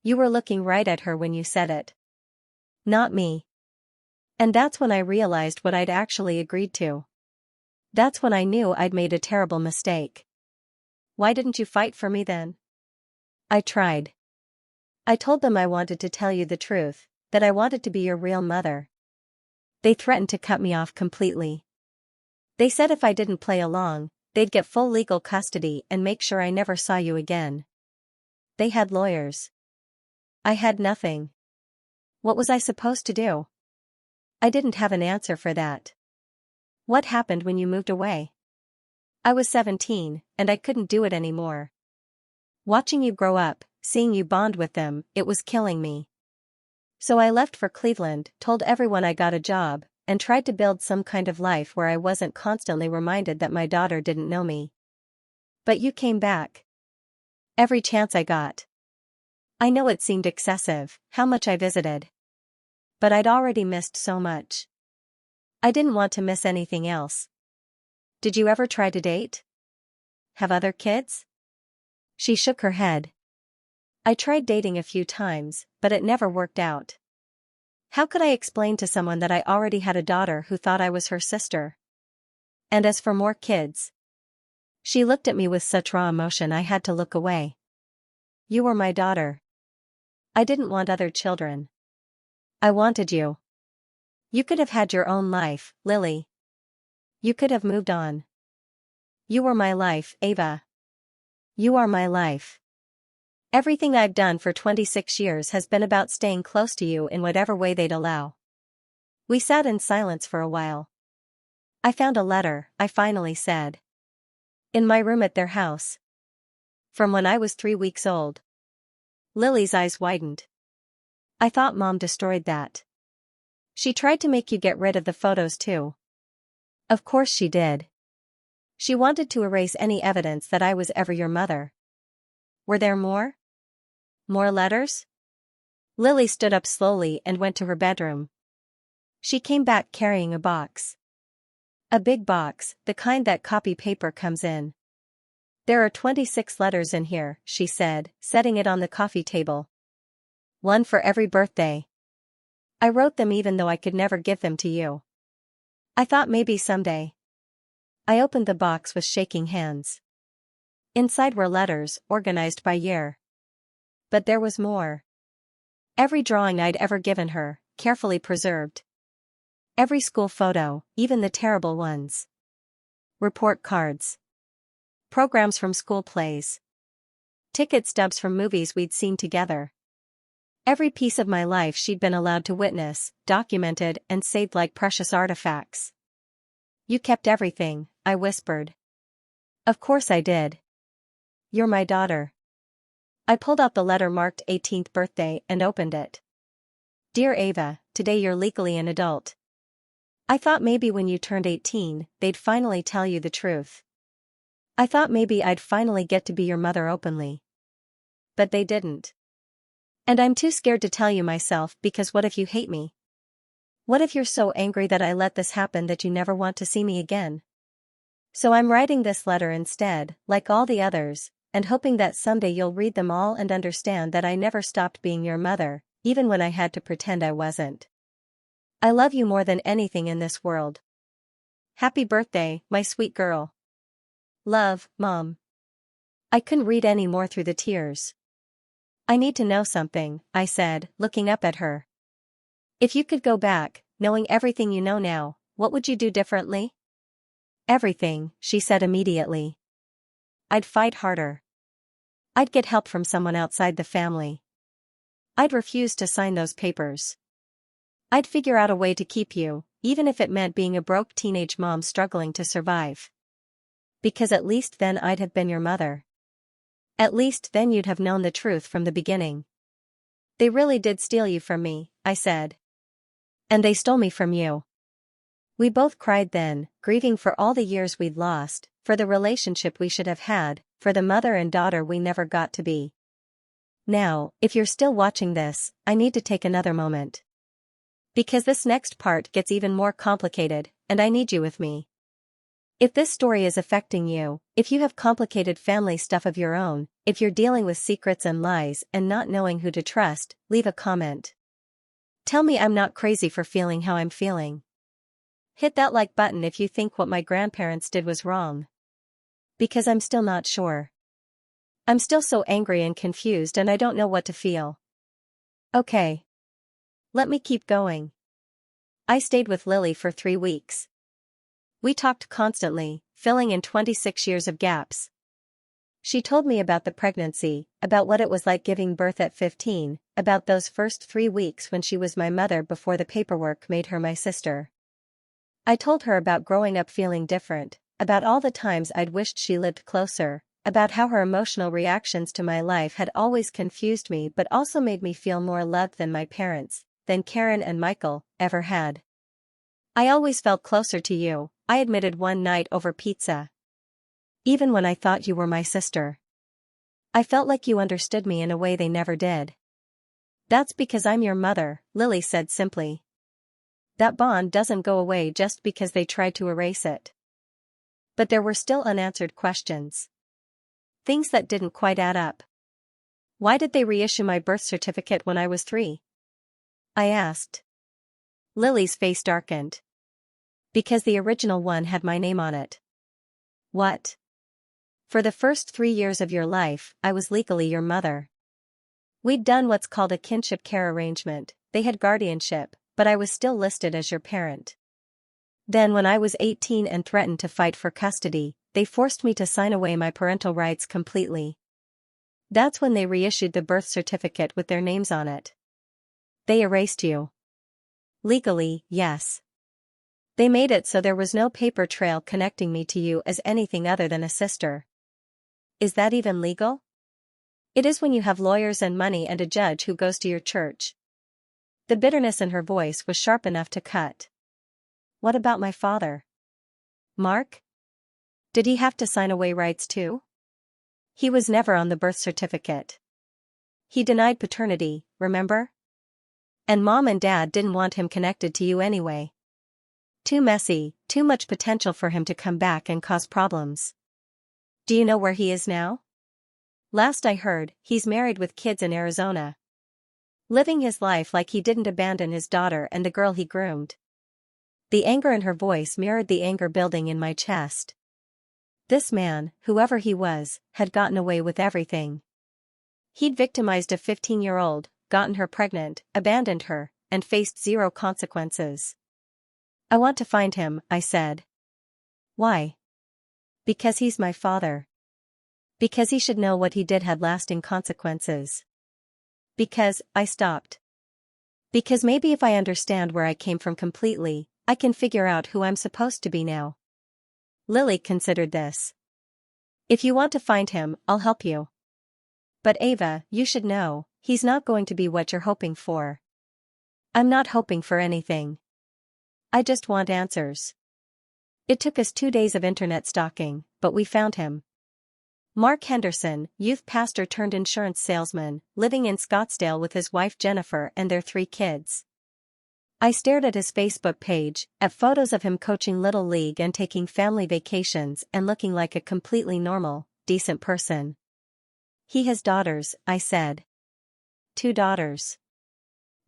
You were looking right at her when you said it. Not me. And that's when I realized what I'd actually agreed to. That's when I knew I'd made a terrible mistake. Why didn't you fight for me then? I tried. I told them I wanted to tell you the truth, that I wanted to be your real mother. They threatened to cut me off completely. They said if I didn't play along, they'd get full legal custody and make sure I never saw you again. They had lawyers. I had nothing. What was I supposed to do? I didn't have an answer for that. What happened when you moved away? I was 17, and I couldn't do it anymore. Watching you grow up, seeing you bond with them, it was killing me. So I left for Cleveland, told everyone I got a job, and tried to build some kind of life where I wasn't constantly reminded that my daughter didn't know me. But you came back. Every chance I got. I know it seemed excessive, how much I visited. But I'd already missed so much. I didn't want to miss anything else. Did you ever try to date? Have other kids? She shook her head. I tried dating a few times, but it never worked out. How could I explain to someone that I already had a daughter who thought I was her sister? And as for more kids. She looked at me with such raw emotion I had to look away. You were my daughter. I didn't want other children. I wanted you. You could have had your own life, Lily. You could have moved on. You were my life, Ava. You are my life. Everything I've done for 26 years has been about staying close to you in whatever way they'd allow. We sat in silence for a while. I found a letter, I finally said. In my room at their house. From when I was 3 weeks old. Lily's eyes widened. I thought Mom destroyed that. She tried to make you get rid of the photos too. Of course she did. She wanted to erase any evidence that I was ever your mother. Were there more? More letters? Lily stood up slowly and went to her bedroom. She came back carrying a box. A big box, the kind that copy paper comes in. There are 26 letters in here, she said, setting it on the coffee table. One for every birthday. I wrote them even though I could never give them to you. I thought maybe someday. I opened the box with shaking hands. Inside were letters, organized by year. But there was more. Every drawing I'd ever given her, carefully preserved. Every school photo, even the terrible ones. Report cards. Programs from school plays. Ticket stubs from movies we'd seen together. Every piece of my life she'd been allowed to witness, documented and saved like precious artifacts. You kept everything, I whispered. Of course I did. You're my daughter. I pulled out the letter marked 18th birthday and opened it. Dear Ava, today you're legally an adult. I thought maybe when you turned 18, they'd finally tell you the truth. I thought maybe I'd finally get to be your mother openly. But they didn't. And I'm too scared to tell you myself because what if you hate me? What if you're so angry that I let this happen that you never want to see me again? So I'm writing this letter instead, like all the others, and hoping that someday you'll read them all and understand that I never stopped being your mother, even when I had to pretend I wasn't. I love you more than anything in this world. Happy birthday, my sweet girl. Love, Mom. I couldn't read any more through the tears. I need to know something, I said, looking up at her. If you could go back, knowing everything you know now, what would you do differently? Everything, she said immediately. I'd fight harder. I'd get help from someone outside the family. I'd refuse to sign those papers. I'd figure out a way to keep you, even if it meant being a broke teenage mom struggling to survive. Because at least then I'd have been your mother. At least then you'd have known the truth from the beginning. They really did steal you from me, I said. And they stole me from you. We both cried then, grieving for all the years we'd lost, for the relationship we should have had, for the mother and daughter we never got to be. Now, if you're still watching this, I need to take another moment. Because this next part gets even more complicated, and I need you with me. If this story is affecting you, if you have complicated family stuff of your own, if you're dealing with secrets and lies and not knowing who to trust, leave a comment. Tell me I'm not crazy for feeling how I'm feeling. Hit that like button if you think what my grandparents did was wrong. Because I'm still not sure. I'm still so angry and confused and I don't know what to feel. Okay. Let me keep going. I stayed with Lily for 3 weeks. We talked constantly, filling in 26 years of gaps. She told me about the pregnancy, about what it was like giving birth at 15, about those first 3 weeks when she was my mother before the paperwork made her my sister. I told her about growing up feeling different, about all the times I'd wished she lived closer, about how her emotional reactions to my life had always confused me but also made me feel more loved than my parents, than Karen and Michael, ever had. I always felt closer to you, I admitted one night over pizza. Even when I thought you were my sister. I felt like you understood me in a way they never did. That's because I'm your mother, Lily said simply. That bond doesn't go away just because they tried to erase it. But there were still unanswered questions. Things that didn't quite add up. Why did they reissue my birth certificate when I was 3? I asked. Lily's face darkened. Because the original one had my name on it. What? For the first 3 years of your life, I was legally your mother. We'd done what's called a kinship care arrangement, they had guardianship, but I was still listed as your parent. Then when I was 18 and threatened to fight for custody, they forced me to sign away my parental rights completely. That's when they reissued the birth certificate with their names on it. They erased you. Legally, yes. They made it so there was no paper trail connecting me to you as anything other than a sister. Is that even legal? It is when you have lawyers and money and a judge who goes to your church. The bitterness in her voice was sharp enough to cut. What about my father? Mark? Did he have to sign away rights too? He was never on the birth certificate. He denied paternity, remember? And Mom and Dad didn't want him connected to you anyway. Too messy, too much potential for him to come back and cause problems. Do you know where he is now? Last I heard, he's married with kids in Arizona. Living his life like he didn't abandon his daughter and the girl he groomed. The anger in her voice mirrored the anger building in my chest. This man, whoever he was, had gotten away with everything. He'd victimized a 15-year-old, gotten her pregnant, abandoned her, and faced zero consequences. I want to find him, I said. Why? Because he's my father. Because he should know what he did had lasting consequences. Because, I stopped. Because maybe if I understand where I came from completely, I can figure out who I'm supposed to be now. Lily considered this. If you want to find him, I'll help you. But Ava, you should know, he's not going to be what you're hoping for. I'm not hoping for anything. I just want answers. It took us 2 days of internet stalking, but we found him. Mark Henderson, youth pastor turned insurance salesman, living in Scottsdale with his wife Jennifer and their 3 kids. I stared at his Facebook page, at photos of him coaching Little League and taking family vacations and looking like a completely normal, decent person. He has daughters, I said. 2 daughters.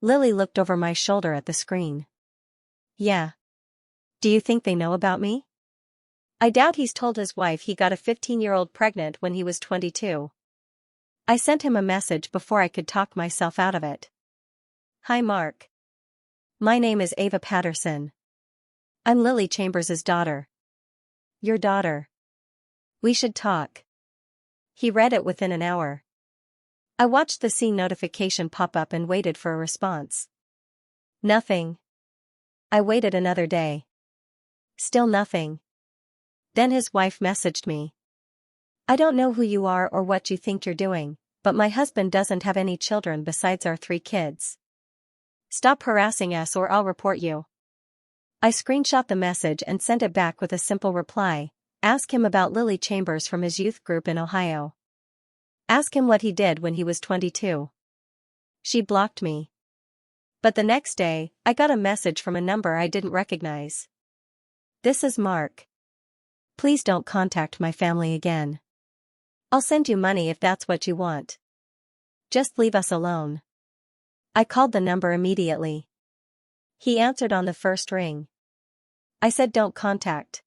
Lily looked over my shoulder at the screen. Yeah. Do you think they know about me? I doubt he's told his wife he got a 15-year-old pregnant when he was 22. I sent him a message before I could talk myself out of it. Hi Mark. My name is Ava Patterson. I'm Lily Chambers' daughter. Your daughter. We should talk. He read it within an hour. I watched the scene notification pop up and waited for a response. Nothing. I waited another day. Still nothing. Then his wife messaged me. I don't know who you are or what you think you're doing, but my husband doesn't have any children besides our 3 kids. Stop harassing us or I'll report you. I screenshot the message and sent it back with a simple reply. Ask him about Lily Chambers from his youth group in Ohio. Ask him what he did when he was 22. She blocked me. But the next day, I got a message from a number I didn't recognize. "This is Mark. Please don't contact my family again. I'll send you money if that's what you want. Just leave us alone." I called the number immediately. He answered on the first ring. I said, "Don't contact.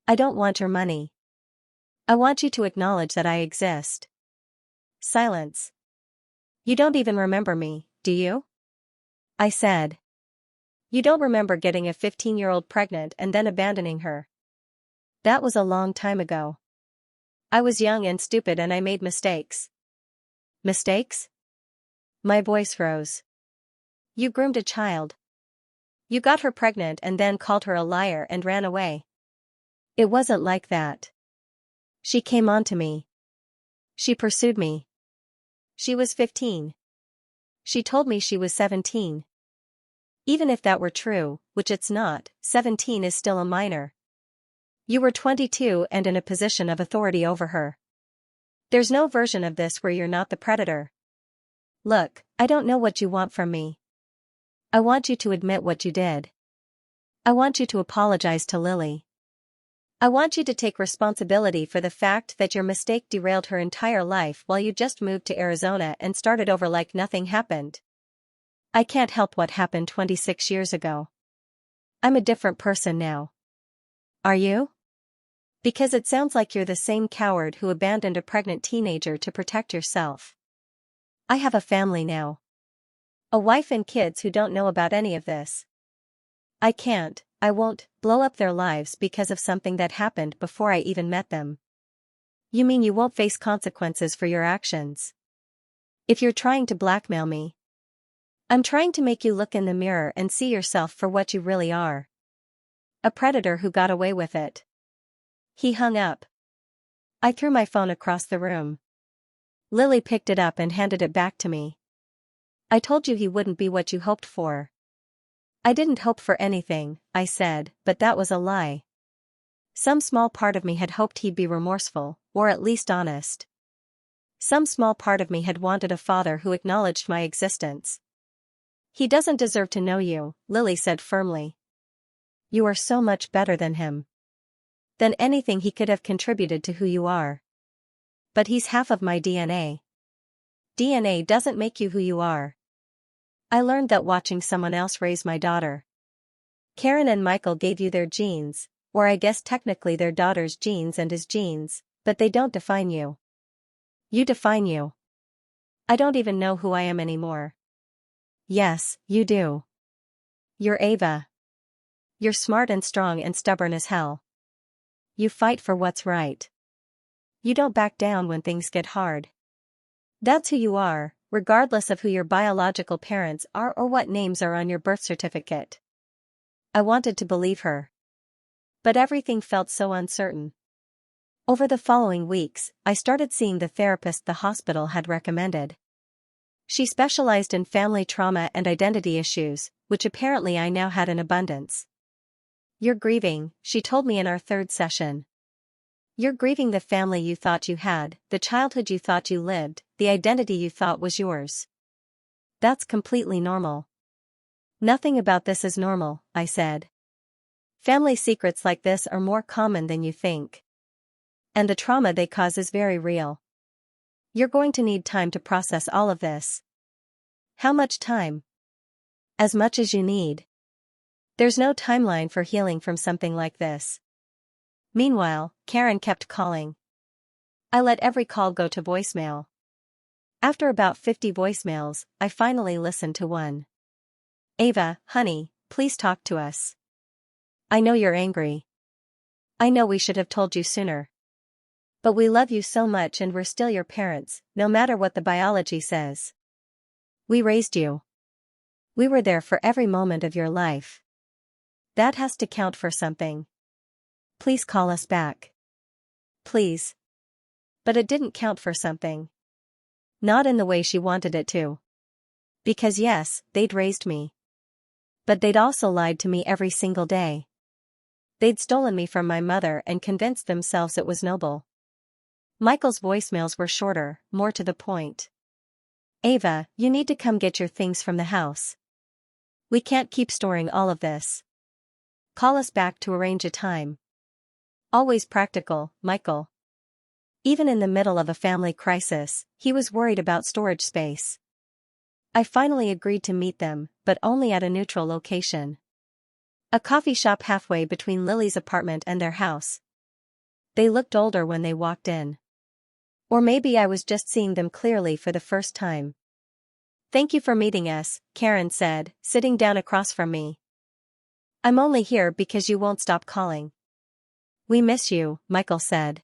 I don't want your money. I want you to acknowledge that I exist." Silence. "You don't even remember me, do you?" I said. "You don't remember getting a 15-year-old pregnant and then abandoning her. That was a long time ago. I was young and stupid and I made mistakes." "Mistakes?" My voice rose. "You groomed a child. You got her pregnant and then called her a liar and ran away." "It wasn't like that. She came on to me. She pursued me. She was 15. She told me she was 17. Even if that were true, which it's not, 17 is still a minor. You were 22 and in a position of authority over her. There's no version of this where you're not the predator. Look, I don't know what you want from me. I want you to admit what you did. I want you to apologize to Lily. I want you to take responsibility for the fact that your mistake derailed her entire life while you just moved to Arizona and started over like nothing happened. I can't help what happened 26 years ago. I'm a different person now. Are you? Because it sounds like you're the same coward who abandoned a pregnant teenager to protect yourself. I have a family now. A wife and kids who don't know about any of this. I won't blow up their lives because of something that happened before I even met them." "You mean you won't face consequences for your actions?" "If you're trying to blackmail me." "I'm trying to make you look in the mirror and see yourself for what you really are. A predator who got away with it." He hung up. I threw my phone across the room. Lily picked it up and handed it back to me. "I told you he wouldn't be what you hoped for." "I didn't hope for anything," I said, but that was a lie. Some small part of me had hoped he'd be remorseful, or at least honest. Some small part of me had wanted a father who acknowledged my existence. "He doesn't deserve to know you," Lily said firmly. "You are so much better than him. Than anything he could have contributed to who you are. But he's half of my DNA. DNA doesn't make you who you are." I learned that watching someone else raise my daughter. Karen and Michael gave you their genes, or I guess technically their daughter's genes and his genes, but they don't define you. You define you. I don't even know who I am anymore. Yes, you do. You're Ava. You're smart and strong and stubborn as hell. You fight for what's right. You don't back down when things get hard. That's who you are, regardless of who your biological parents are or what names are on your birth certificate. I wanted to believe her. But everything felt so uncertain. Over the following weeks, I started seeing the therapist the hospital had recommended. She specialized in family trauma and identity issues, which apparently I now had in abundance. "You're grieving," she told me in our third session. "You're grieving the family you thought you had, the childhood you thought you lived, the identity you thought was yours. That's completely normal." "Nothing about this is normal," I said. "Family secrets like this are more common than you think. And the trauma they cause is very real. You're going to need time to process all of this." "How much time?" "As much as you need. There's no timeline for healing from something like this." Meanwhile, Karen kept calling. I let every call go to voicemail. After about 50 voicemails, I finally listened to one. "Ava, honey, please talk to us. I know you're angry. I know we should have told you sooner. But we love you so much and we're still your parents, no matter what the biology says. We raised you. We were there for every moment of your life. That has to count for something. Please call us back. Please." But it didn't count for something. Not in the way she wanted it to. Because yes, they'd raised me. But they'd also lied to me every single day. They'd stolen me from my mother and convinced themselves it was noble. Michael's voicemails were shorter, more to the point. "Ava, you need to come get your things from the house. We can't keep storing all of this. Call us back to arrange a time. Always practical, Michael. Even in the middle of a family crisis, he was worried about storage space. I finally agreed to meet them, but only at a neutral location. A coffee shop halfway between Lily's apartment and their house. They looked older when they walked in. Or maybe I was just seeing them clearly for the first time. Thank you for meeting us, Karen said, sitting down across from me. I'm only here because you won't stop calling. We miss you, Michael said.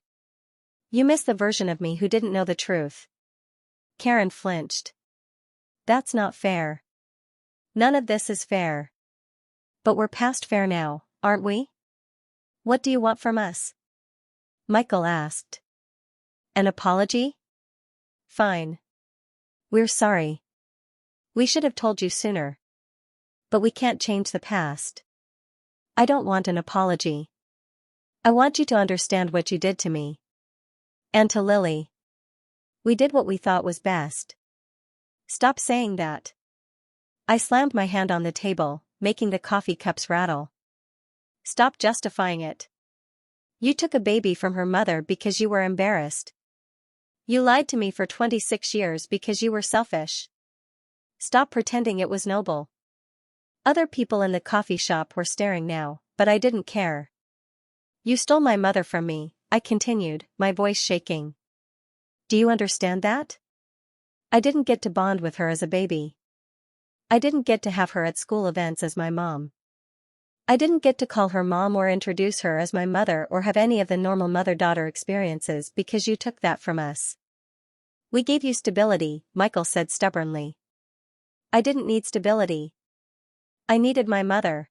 You miss the version of me who didn't know the truth. Karen flinched. That's not fair. None of this is fair. But we're past fair now, aren't we? What do you want from us? Michael asked. An apology? Fine. We're sorry. We should have told you sooner. But we can't change the past. I don't want an apology. I want you to understand what you did to me. And to Lily. We did what we thought was best. Stop saying that. I slammed my hand on the table, making the coffee cups rattle. Stop justifying it. You took a baby from her mother because you were embarrassed. You lied to me for 26 years because you were selfish. Stop pretending it was noble. Other people in the coffee shop were staring now, but I didn't care. You stole my mother from me, I continued, my voice shaking. Do you understand that? I didn't get to bond with her as a baby. I didn't get to have her at school events as my mom. I didn't get to call her mom or introduce her as my mother or have any of the normal mother-daughter experiences because you took that from us. We gave you stability, Michael said stubbornly. I didn't need stability. I needed my mother.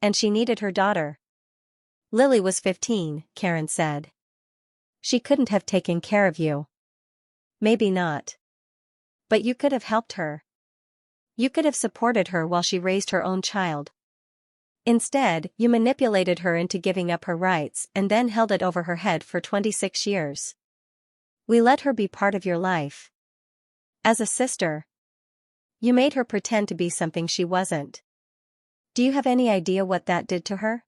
And she needed her daughter. Lily was 15, Karen said. She couldn't have taken care of you. Maybe not. But you could have helped her. You could have supported her while she raised her own child. Instead, you manipulated her into giving up her rights and then held it over her head for 26 years. We let her be part of your life. As a sister. You made her pretend to be something she wasn't. Do you have any idea what that did to her?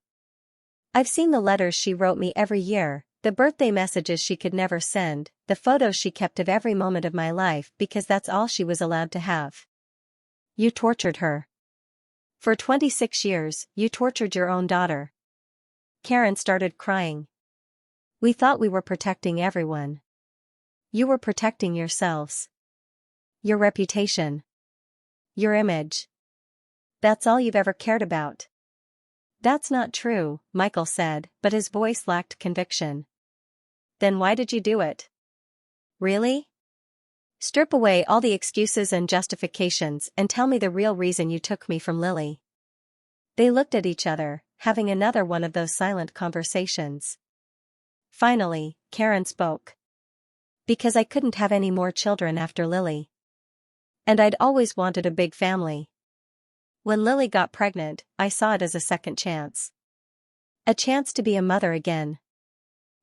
I've seen the letters she wrote me every year, the birthday messages she could never send, the photos she kept of every moment of my life because that's all she was allowed to have. You tortured her. For 26 years, you tortured your own daughter. Karen started crying. We thought we were protecting everyone. You were protecting yourselves. Your reputation. Your image. That's all you've ever cared about. That's not true, Michael said, but his voice lacked conviction. Then why did you do it? Really? Strip away all the excuses and justifications and tell me the real reason you took me from Lily. They looked at each other, having another one of those silent conversations. Finally, Karen spoke. Because I couldn't have any more children after Lily. And I'd always wanted a big family. When Lily got pregnant, I saw it as a second chance. A chance to be a mother again.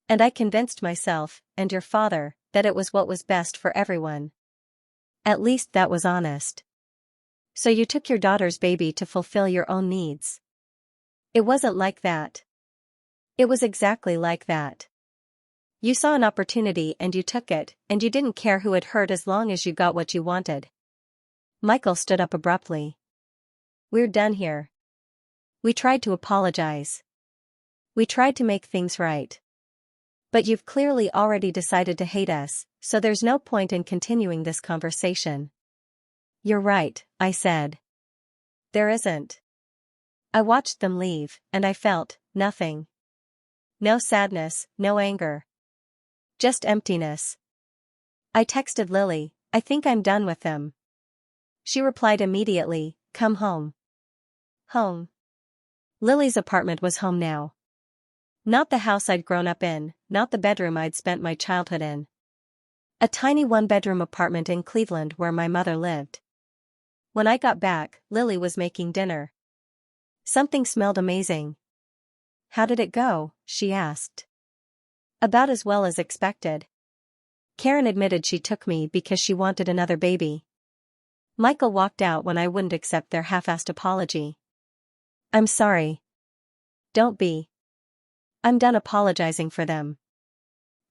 And I convinced myself, and your father, that it was what was best for everyone. At least that was honest. So you took your daughter's baby to fulfill your own needs. It wasn't like that. It was exactly like that. You saw an opportunity and you took it, and you didn't care who it hurt as long as you got what you wanted. Michael stood up abruptly. We're done here. We tried to apologize. We tried to make things right. But you've clearly already decided to hate us, so there's no point in continuing this conversation. You're right, I said. There isn't. I watched them leave, and I felt nothing. No sadness, no anger. Just emptiness. I texted Lily, I think I'm done with them. She replied immediately, come home. Home. Lily's apartment was home now. Not the house I'd grown up in, not the bedroom I'd spent my childhood in. A tiny one-bedroom apartment in Cleveland where my mother lived. When I got back, Lily was making dinner. Something smelled amazing. How did it go? She asked. About as well as expected. Karen admitted she took me because she wanted another baby. Michael walked out when I wouldn't accept their half-assed apology. I'm sorry. Don't be. I'm done apologizing for them.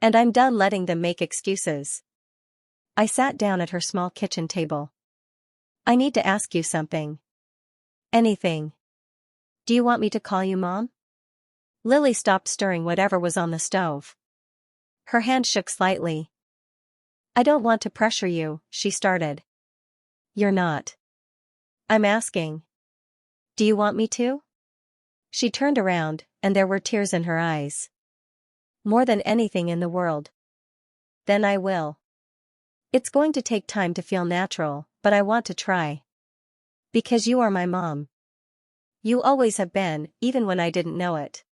And I'm done letting them make excuses. I sat down at her small kitchen table. I need to ask you something. Anything. Do you want me to call you Mom? Lily stopped stirring whatever was on the stove. Her hand shook slightly. I don't want to pressure you, she started. You're not. I'm asking. Do you want me to? She turned around, and there were tears in her eyes. More than anything in the world. Then I will. It's going to take time to feel natural, but I want to try. Because you are my mom. You always have been, even when I didn't know it.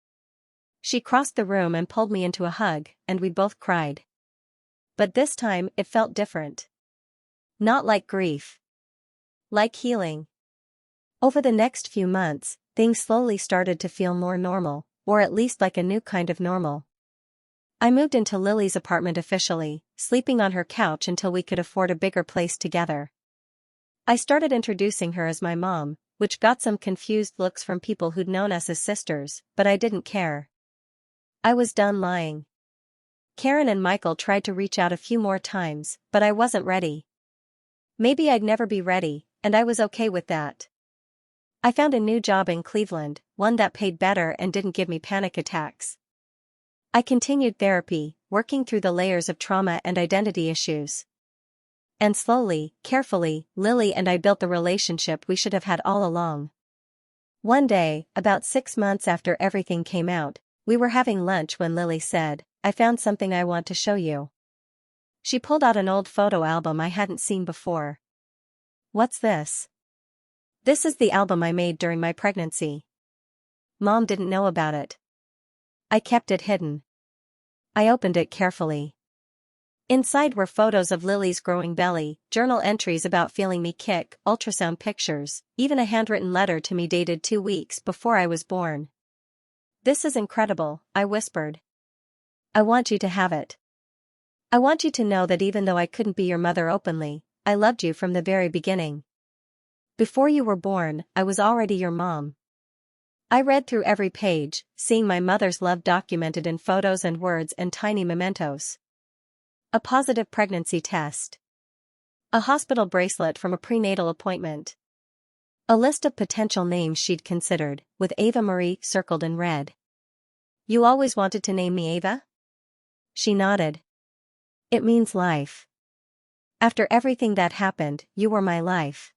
She crossed the room and pulled me into a hug, and we both cried. But this time it felt different. Not like grief. Like healing. Over the next few months, things slowly started to feel more normal, or at least like a new kind of normal. I moved into Lily's apartment officially, sleeping on her couch until we could afford a bigger place together. I started introducing her as my mom, which got some confused looks from people who'd known us as sisters, but I didn't care. I was done lying. Karen and Michael tried to reach out a few more times, but I wasn't ready. Maybe I'd never be ready, and I was okay with that. I found a new job in Cleveland, one that paid better and didn't give me panic attacks. I continued therapy, working through the layers of trauma and identity issues. And slowly, carefully, Lily and I built the relationship we should have had all along. One day, about 6 months after everything came out, we were having lunch when Lily said, I found something I want to show you. She pulled out an old photo album I hadn't seen before. What's this? This is the album I made during my pregnancy. Mom didn't know about it. I kept it hidden. I opened it carefully. Inside were photos of Lily's growing belly, journal entries about feeling me kick, ultrasound pictures, even a handwritten letter to me dated 2 weeks before I was born. This is incredible, I whispered. I want you to have it. I want you to know that even though I couldn't be your mother openly, I loved you from the very beginning. Before you were born, I was already your mom. I read through every page, seeing my mother's love documented in photos and words and tiny mementos. A positive pregnancy test. A hospital bracelet from a prenatal appointment. A list of potential names she'd considered, with Ava Marie circled in red. You always wanted to name me Ava? She nodded. It means life. After everything that happened, you were my life.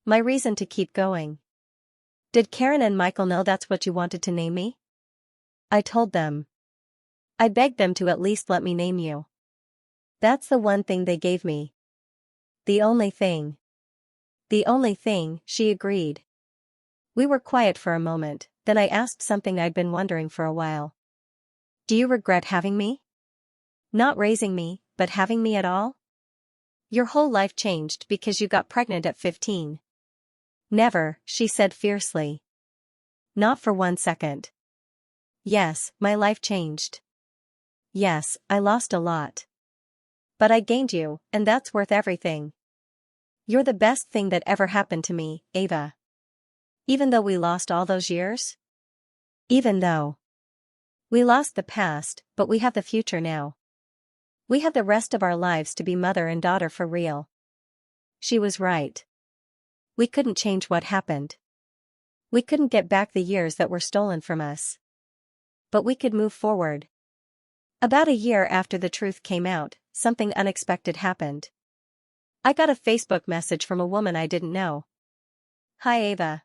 My reason to keep going. Did Karen and Michael know that's what you wanted to name me? I told them. I begged them to at least let me name you. That's the one thing they gave me. The only thing. The only thing, she agreed. We were quiet for a moment, then I asked something I'd been wondering for a while. Do you regret having me? Not raising me, but having me at all? Your whole life changed because you got pregnant at 15. Never, she said fiercely. Not for 1 second. Yes, my life changed. Yes, I lost a lot. But I gained you, and that's worth everything. You're the best thing that ever happened to me, Ava. Even though we lost all those years? Even though. We lost the past, but we have the future now. We have the rest of our lives to be mother and daughter for real. She was right. We couldn't change what happened. We couldn't get back the years that were stolen from us. But we could move forward. About a year after the truth came out, something unexpected happened. I got a Facebook message from a woman I didn't know. Hi Ava.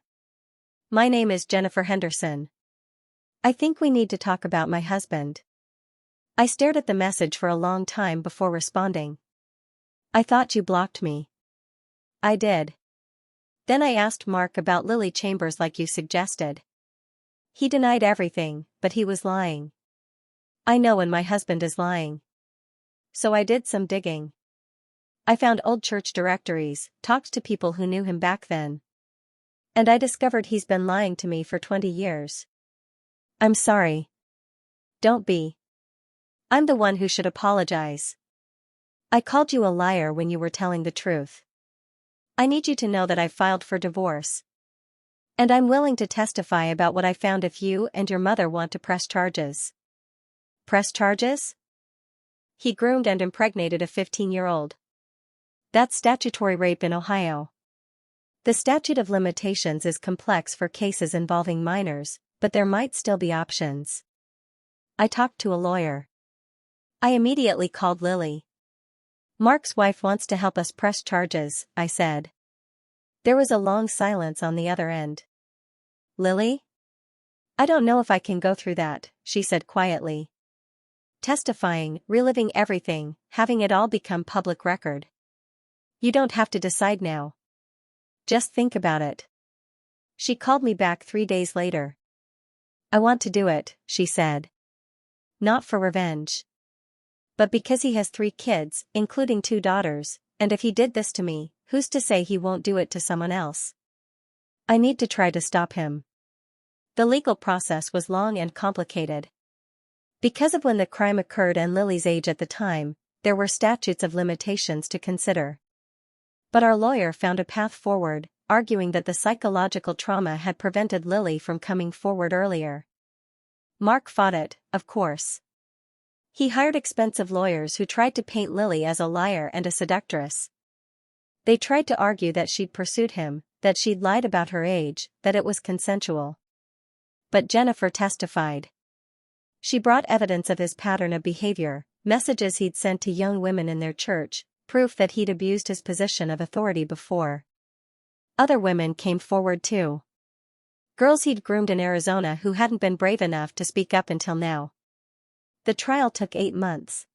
My name is Jennifer Henderson. I think we need to talk about my husband. I stared at the message for a long time before responding. I thought you blocked me. I did. Then I asked Mark about Lily Chambers like you suggested. He denied everything, but he was lying. I know when my husband is lying. So I did some digging. I found old church directories, talked to people who knew him back then. And I discovered he's been lying to me for 20 years. I'm sorry. Don't be. I'm the one who should apologize. I called you a liar when you were telling the truth. I need you to know that I filed for divorce. And I'm willing to testify about what I found if you and your mother want to press charges. Press charges? He groomed and impregnated a 15-year-old. That's statutory rape in Ohio. The statute of limitations is complex for cases involving minors, but there might still be options. I talked to a lawyer. I immediately called Lily. Mark's wife wants to help us press charges, I said. There was a long silence on the other end. Lily? I don't know if I can go through that, she said quietly. Testifying, reliving everything, having it all become public record. You don't have to decide now. Just think about it. She called me back 3 days later. I want to do it, she said. Not for revenge. But because he has 3 kids, including 2 daughters, and if he did this to me, who's to say he won't do it to someone else? I need to try to stop him. The legal process was long and complicated. Because of when the crime occurred and Lily's age at the time, there were statutes of limitations to consider. But our lawyer found a path forward, arguing that the psychological trauma had prevented Lily from coming forward earlier. Mark fought it, of course. He hired expensive lawyers who tried to paint Lily as a liar and a seductress. They tried to argue that she'd pursued him, that she'd lied about her age, that it was consensual. But Jennifer testified. She brought evidence of his pattern of behavior, messages he'd sent to young women in their church, proof that he'd abused his position of authority before. Other women came forward too. Girls he'd groomed in Arizona who hadn't been brave enough to speak up until now. The trial took 8 months.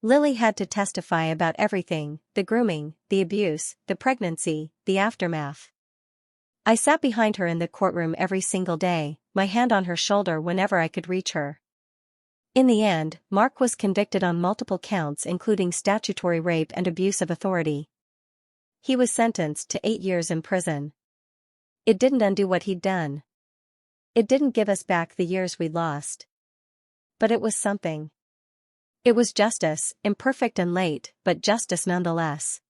Lily had to testify about everything, the grooming, the abuse, the pregnancy, the aftermath. I sat behind her in the courtroom every single day, my hand on her shoulder whenever I could reach her. In the end, Mark was convicted on multiple counts including statutory rape and abuse of authority. He was sentenced to 8 years in prison. It didn't undo what he'd done. It didn't give us back the years we'd lost. But it was something. It was justice, imperfect and late, but justice nonetheless.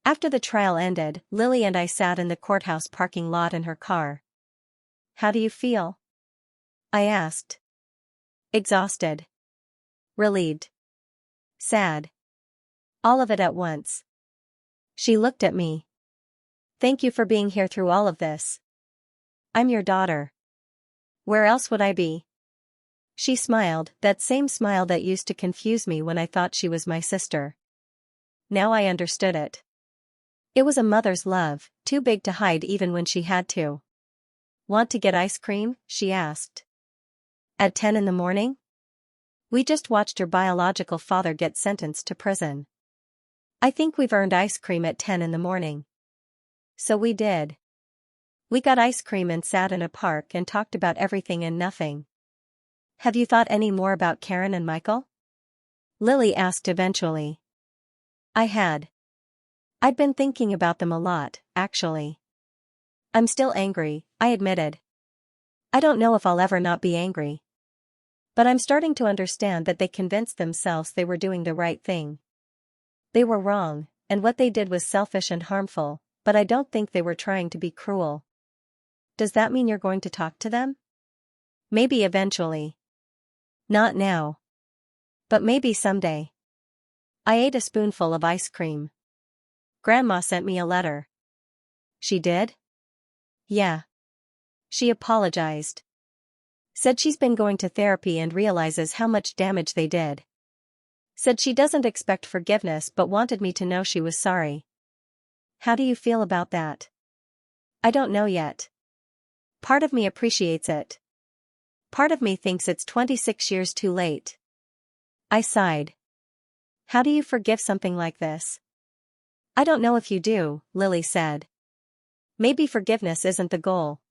After the trial ended, Lily and I sat in the courthouse parking lot in her car. How do you feel? I asked. Exhausted. Relieved. Sad. All of it at once. She looked at me. Thank you for being here through all of this. I'm your daughter. Where else would I be? She smiled, that same smile that used to confuse me when I thought she was my sister. Now I understood it. It was a mother's love, too big to hide even when she had to. Want to get ice cream? She asked. At 10 in the morning? We just watched your biological father get sentenced to prison. I think we've earned ice cream at 10 in the morning. So we did. We got ice cream and sat in a park and talked about everything and nothing. Have you thought any more about Karen and Michael? Lily asked eventually. I had. I'd been thinking about them a lot, actually. I'm still angry, I admitted. I don't know if I'll ever not be angry. But I'm starting to understand that they convinced themselves they were doing the right thing. They were wrong, and what they did was selfish and harmful, but I don't think they were trying to be cruel. Does that mean you're going to talk to them? Maybe eventually. Not now. But maybe someday. I ate a spoonful of ice cream. Grandma sent me a letter. She did? Yeah. She apologized. Said she's been going to therapy and realizes how much damage they did. Said she doesn't expect forgiveness but wanted me to know she was sorry. How do you feel about that? I don't know yet. Part of me appreciates it. Part of me thinks it's 26 years too late. I sighed. How do you forgive something like this? I don't know if you do, Lily said. Maybe forgiveness isn't the goal.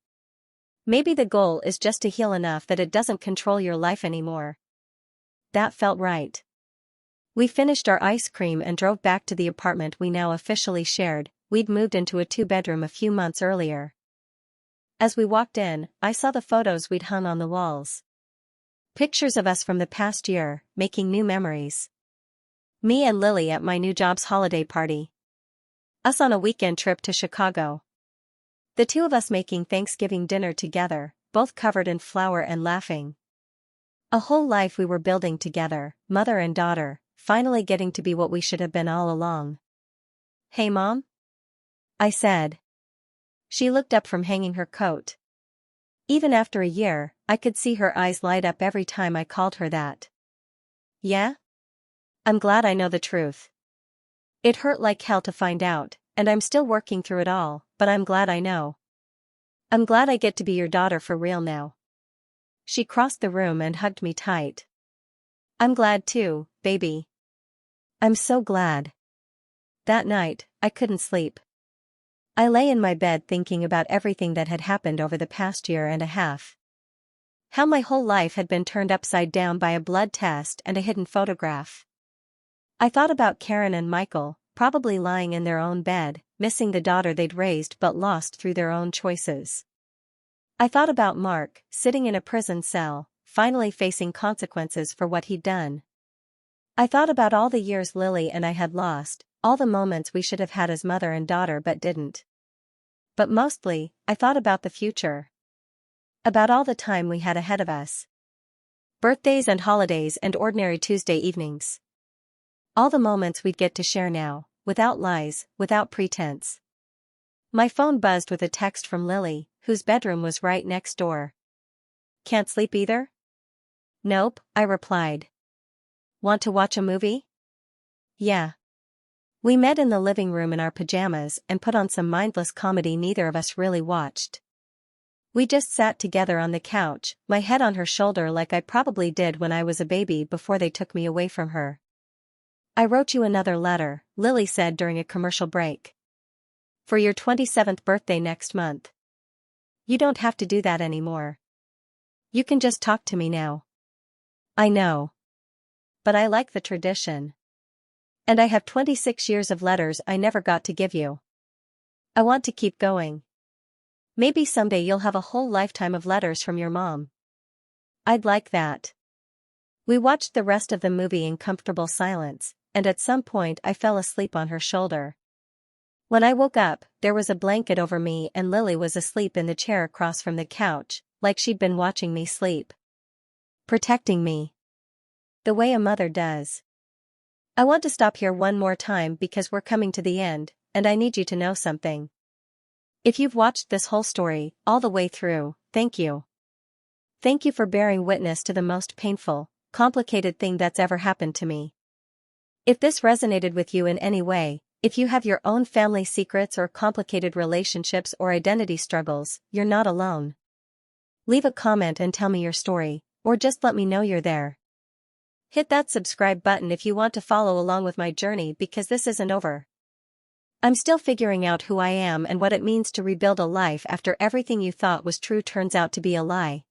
Maybe the goal is just to heal enough that it doesn't control your life anymore. That felt right. We finished our ice cream and drove back to the apartment we now officially shared. We'd moved into a 2-bedroom a few months earlier. As we walked in, I saw the photos we'd hung on the walls. Pictures of us from the past year, making new memories. Me and Lily at my new job's holiday party. Us on a weekend trip to Chicago. The two of us making Thanksgiving dinner together, both covered in flour and laughing. A whole life we were building together, mother and daughter, finally getting to be what we should have been all along. "Hey Mom?" I said. She looked up from hanging her coat. Even after a year, I could see her eyes light up every time I called her that. "Yeah? I'm glad I know the truth. It hurt like hell to find out, and I'm still working through it all, but I'm glad I know. I'm glad I get to be your daughter for real now." She crossed the room and hugged me tight. "I'm glad too, baby. I'm so glad." That night, I couldn't sleep. I lay in my bed thinking about everything that had happened over the past year and a half. How my whole life had been turned upside down by a blood test and a hidden photograph. I thought about Karen and Michael, probably lying in their own bed, missing the daughter they'd raised but lost through their own choices. I thought about Mark, sitting in a prison cell, finally facing consequences for what he'd done. I thought about all the years Lily and I had lost, all the moments we should have had as mother and daughter but didn't. But mostly, I thought about the future. About all the time we had ahead of us. Birthdays and holidays and ordinary Tuesday evenings. All the moments we'd get to share now, without lies, without pretense. My phone buzzed with a text from Lily, whose bedroom was right next door. "Can't sleep either?" "Nope," I replied. "Want to watch a movie?" "Yeah." We met in the living room in our pajamas and put on some mindless comedy neither of us really watched. We just sat together on the couch, my head on her shoulder like I probably did when I was a baby before they took me away from her. "I wrote you another letter," Lily said during a commercial break. "For your 27th birthday next month. You don't have to do that anymore. You can just talk to me now." "I know. But I like the tradition. And I have 26 years of letters I never got to give you. I want to keep going. Maybe someday you'll have a whole lifetime of letters from your mom." "I'd like that." We watched the rest of the movie in comfortable silence, and at some point I fell asleep on her shoulder. When I woke up, there was a blanket over me and Lily was asleep in the chair across from the couch, like she'd been watching me sleep. Protecting me. The way a mother does. "I want to stop here one more time because we're coming to the end, and I need you to know something. If you've watched this whole story, all the way through, thank you. Thank you for bearing witness to the most painful, complicated thing that's ever happened to me. If this resonated with you in any way, if you have your own family secrets or complicated relationships or identity struggles, you're not alone. Leave a comment and tell me your story, or just let me know you're there. Hit that subscribe button if you want to follow along with my journey because this isn't over. I'm still figuring out who I am and what it means to rebuild a life after everything you thought was true turns out to be a lie.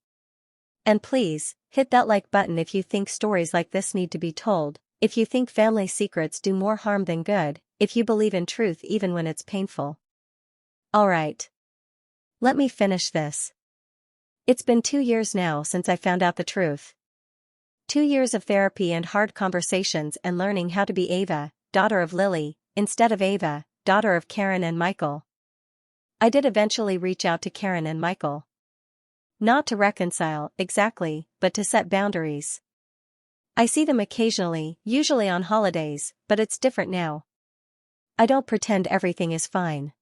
And please, hit that like button if you think stories like this need to be told, if you think family secrets do more harm than good, if you believe in truth even when it's painful. Alright. Let me finish this. It's been 2 years now since I found out the truth. 2 years of therapy and hard conversations and learning how to be Ava, daughter of Lily, instead of Ava, daughter of Karen and Michael. I did eventually reach out to Karen and Michael. Not to reconcile, exactly, but to set boundaries. I see them occasionally, usually on holidays, but it's different now. I don't pretend everything is fine.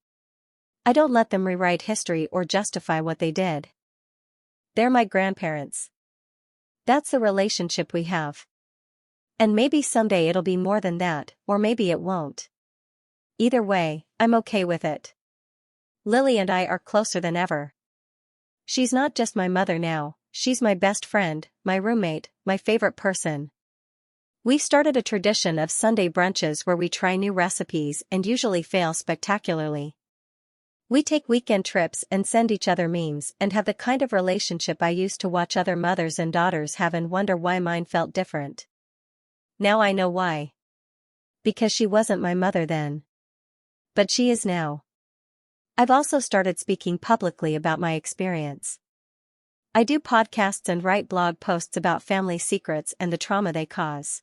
I don't let them rewrite history or justify what they did. They're my grandparents. That's the relationship we have. And maybe someday it'll be more than that, or maybe it won't. Either way, I'm okay with it. Lily and I are closer than ever. She's not just my mother now, she's my best friend, my roommate, my favorite person. We've started a tradition of Sunday brunches where we try new recipes and usually fail spectacularly. We take weekend trips and send each other memes and have the kind of relationship I used to watch other mothers and daughters have and wonder why mine felt different. Now I know why. Because she wasn't my mother then. But she is now. I've also started speaking publicly about my experience. I do podcasts and write blog posts about family secrets and the trauma they cause.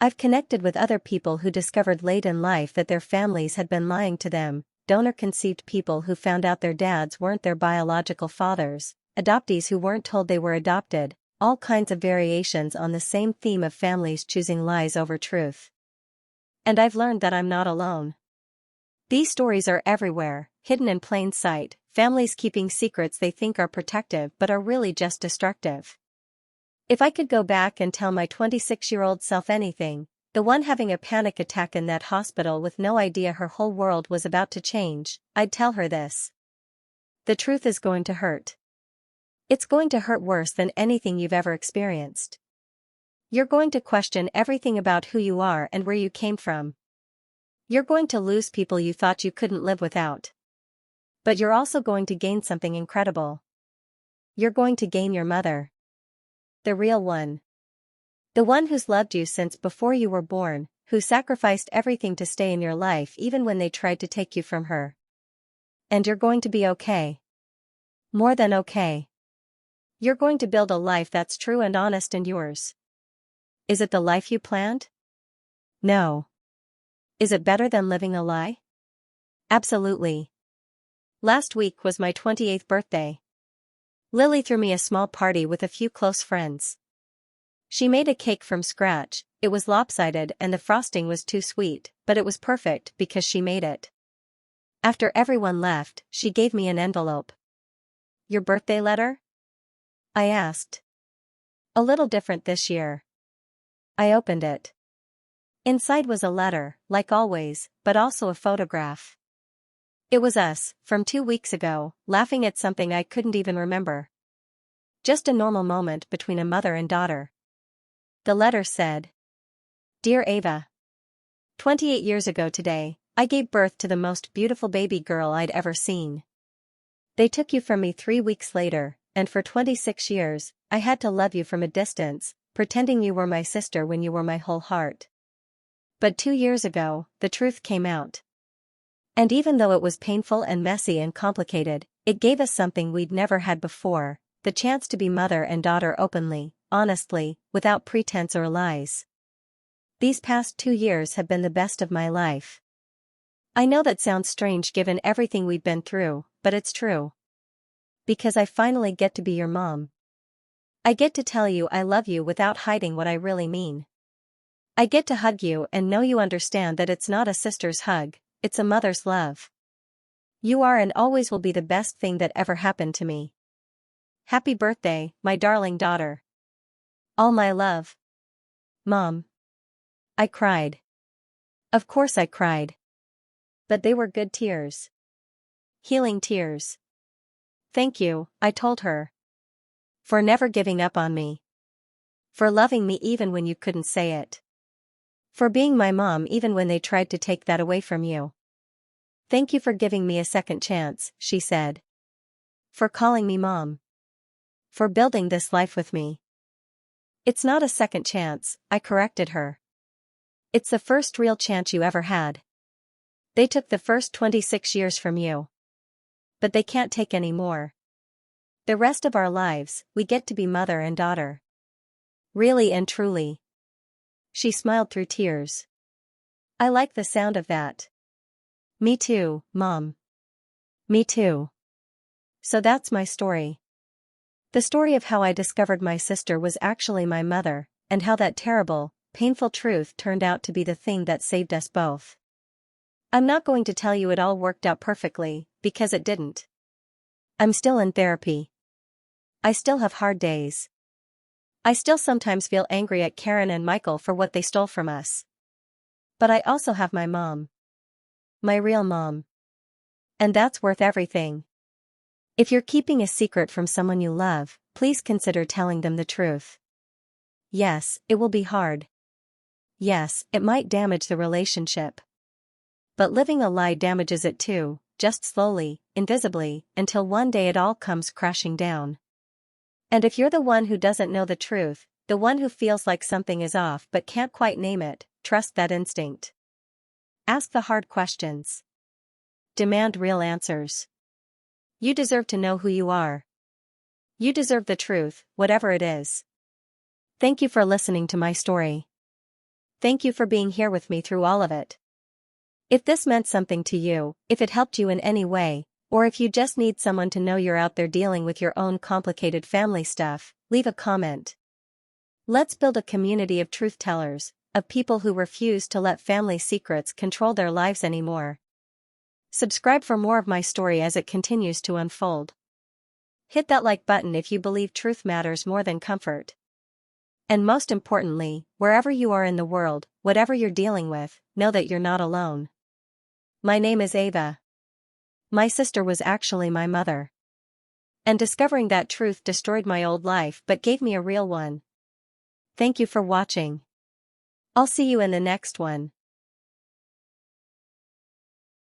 I've connected with other people who discovered late in life that their families had been lying to them, donor-conceived people who found out their dads weren't their biological fathers, adoptees who weren't told they were adopted, all kinds of variations on the same theme of families choosing lies over truth. And I've learned that I'm not alone. These stories are everywhere, hidden in plain sight, families keeping secrets they think are protective but are really just destructive. If I could go back and tell my 26-year-old self anything, the one having a panic attack in that hospital with no idea her whole world was about to change, I'd tell her this. The truth is going to hurt. It's going to hurt worse than anything you've ever experienced. You're going to question everything about who you are and where you came from. You're going to lose people you thought you couldn't live without. But you're also going to gain something incredible. You're going to gain your mother. The real one. The one who's loved you since before you were born, who sacrificed everything to stay in your life even when they tried to take you from her. And you're going to be okay. More than okay. You're going to build a life that's true and honest and yours. Is it the life you planned? No. Is it better than living a lie? Absolutely. Last week was my 28th birthday. Lily threw me a small party with a few close friends. She made a cake from scratch. It was lopsided and the frosting was too sweet, but it was perfect because she made it. After everyone left, she gave me an envelope. Your birthday letter? I asked. A little different this year. I opened it. Inside was a letter, like always, but also a photograph. It was us, from 2 weeks ago, laughing at something I couldn't even remember. Just a normal moment between a mother and daughter. The letter said, Dear Ava. 28 years ago today, I gave birth to the most beautiful baby girl I'd ever seen. They took you from me 3 weeks later, and for 26 years, I had to love you from a distance, pretending you were my sister when you were my whole heart. But 2 years ago, the truth came out. And even though it was painful and messy and complicated, it gave us something we'd never had before, the chance to be mother and daughter openly, honestly, without pretense or lies. These past 2 years have been the best of my life. I know that sounds strange given everything we've been through, but it's true. Because I finally get to be your mom. I get to tell you I love you without hiding what I really mean. I get to hug you and know you understand that it's not a sister's hug, it's a mother's love. You are and always will be the best thing that ever happened to me. Happy birthday, my darling daughter. All my love. Mom. I cried. Of course I cried. But they were good tears. Healing tears. Thank you, I told her. For never giving up on me. For loving me even when you couldn't say it. For being my mom even when they tried to take that away from you. Thank you for giving me a second chance, she said. For calling me mom. For building this life with me. It's not a second chance, I corrected her. It's the first real chance you ever had. They took the first 26 years from you. But they can't take any more. The rest of our lives, we get to be mother and daughter. Really and truly. She smiled through tears. I like the sound of that. Me too, Mom. Me too. So that's my story. The story of how I discovered my sister was actually my mother, and how that terrible, painful truth turned out to be the thing that saved us both. I'm not going to tell you it all worked out perfectly, because it didn't. I'm still in therapy. I still have hard days. I still sometimes feel angry at Karen and Michael for what they stole from us. But I also have my mom. My real mom. And that's worth everything. If you're keeping a secret from someone you love, please consider telling them the truth. Yes, it will be hard. Yes, it might damage the relationship. But living a lie damages it too, just slowly, invisibly, until one day it all comes crashing down. And if you're the one who doesn't know the truth, the one who feels like something is off but can't quite name it, trust that instinct. Ask the hard questions. Demand real answers. You deserve to know who you are. You deserve the truth, whatever it is. Thank you for listening to my story. Thank you for being here with me through all of it. If this meant something to you, if it helped you in any way, or if you just need someone to know you're out there dealing with your own complicated family stuff, leave a comment. Let's build a community of truth tellers, of people who refuse to let family secrets control their lives anymore. Subscribe for more of my story as it continues to unfold. Hit that like button if you believe truth matters more than comfort. And most importantly, wherever you are in the world, whatever you're dealing with, know that you're not alone. My name is Ava. My sister was actually my mother. And discovering that truth destroyed my old life but gave me a real one. Thank you for watching. I'll see you in the next one.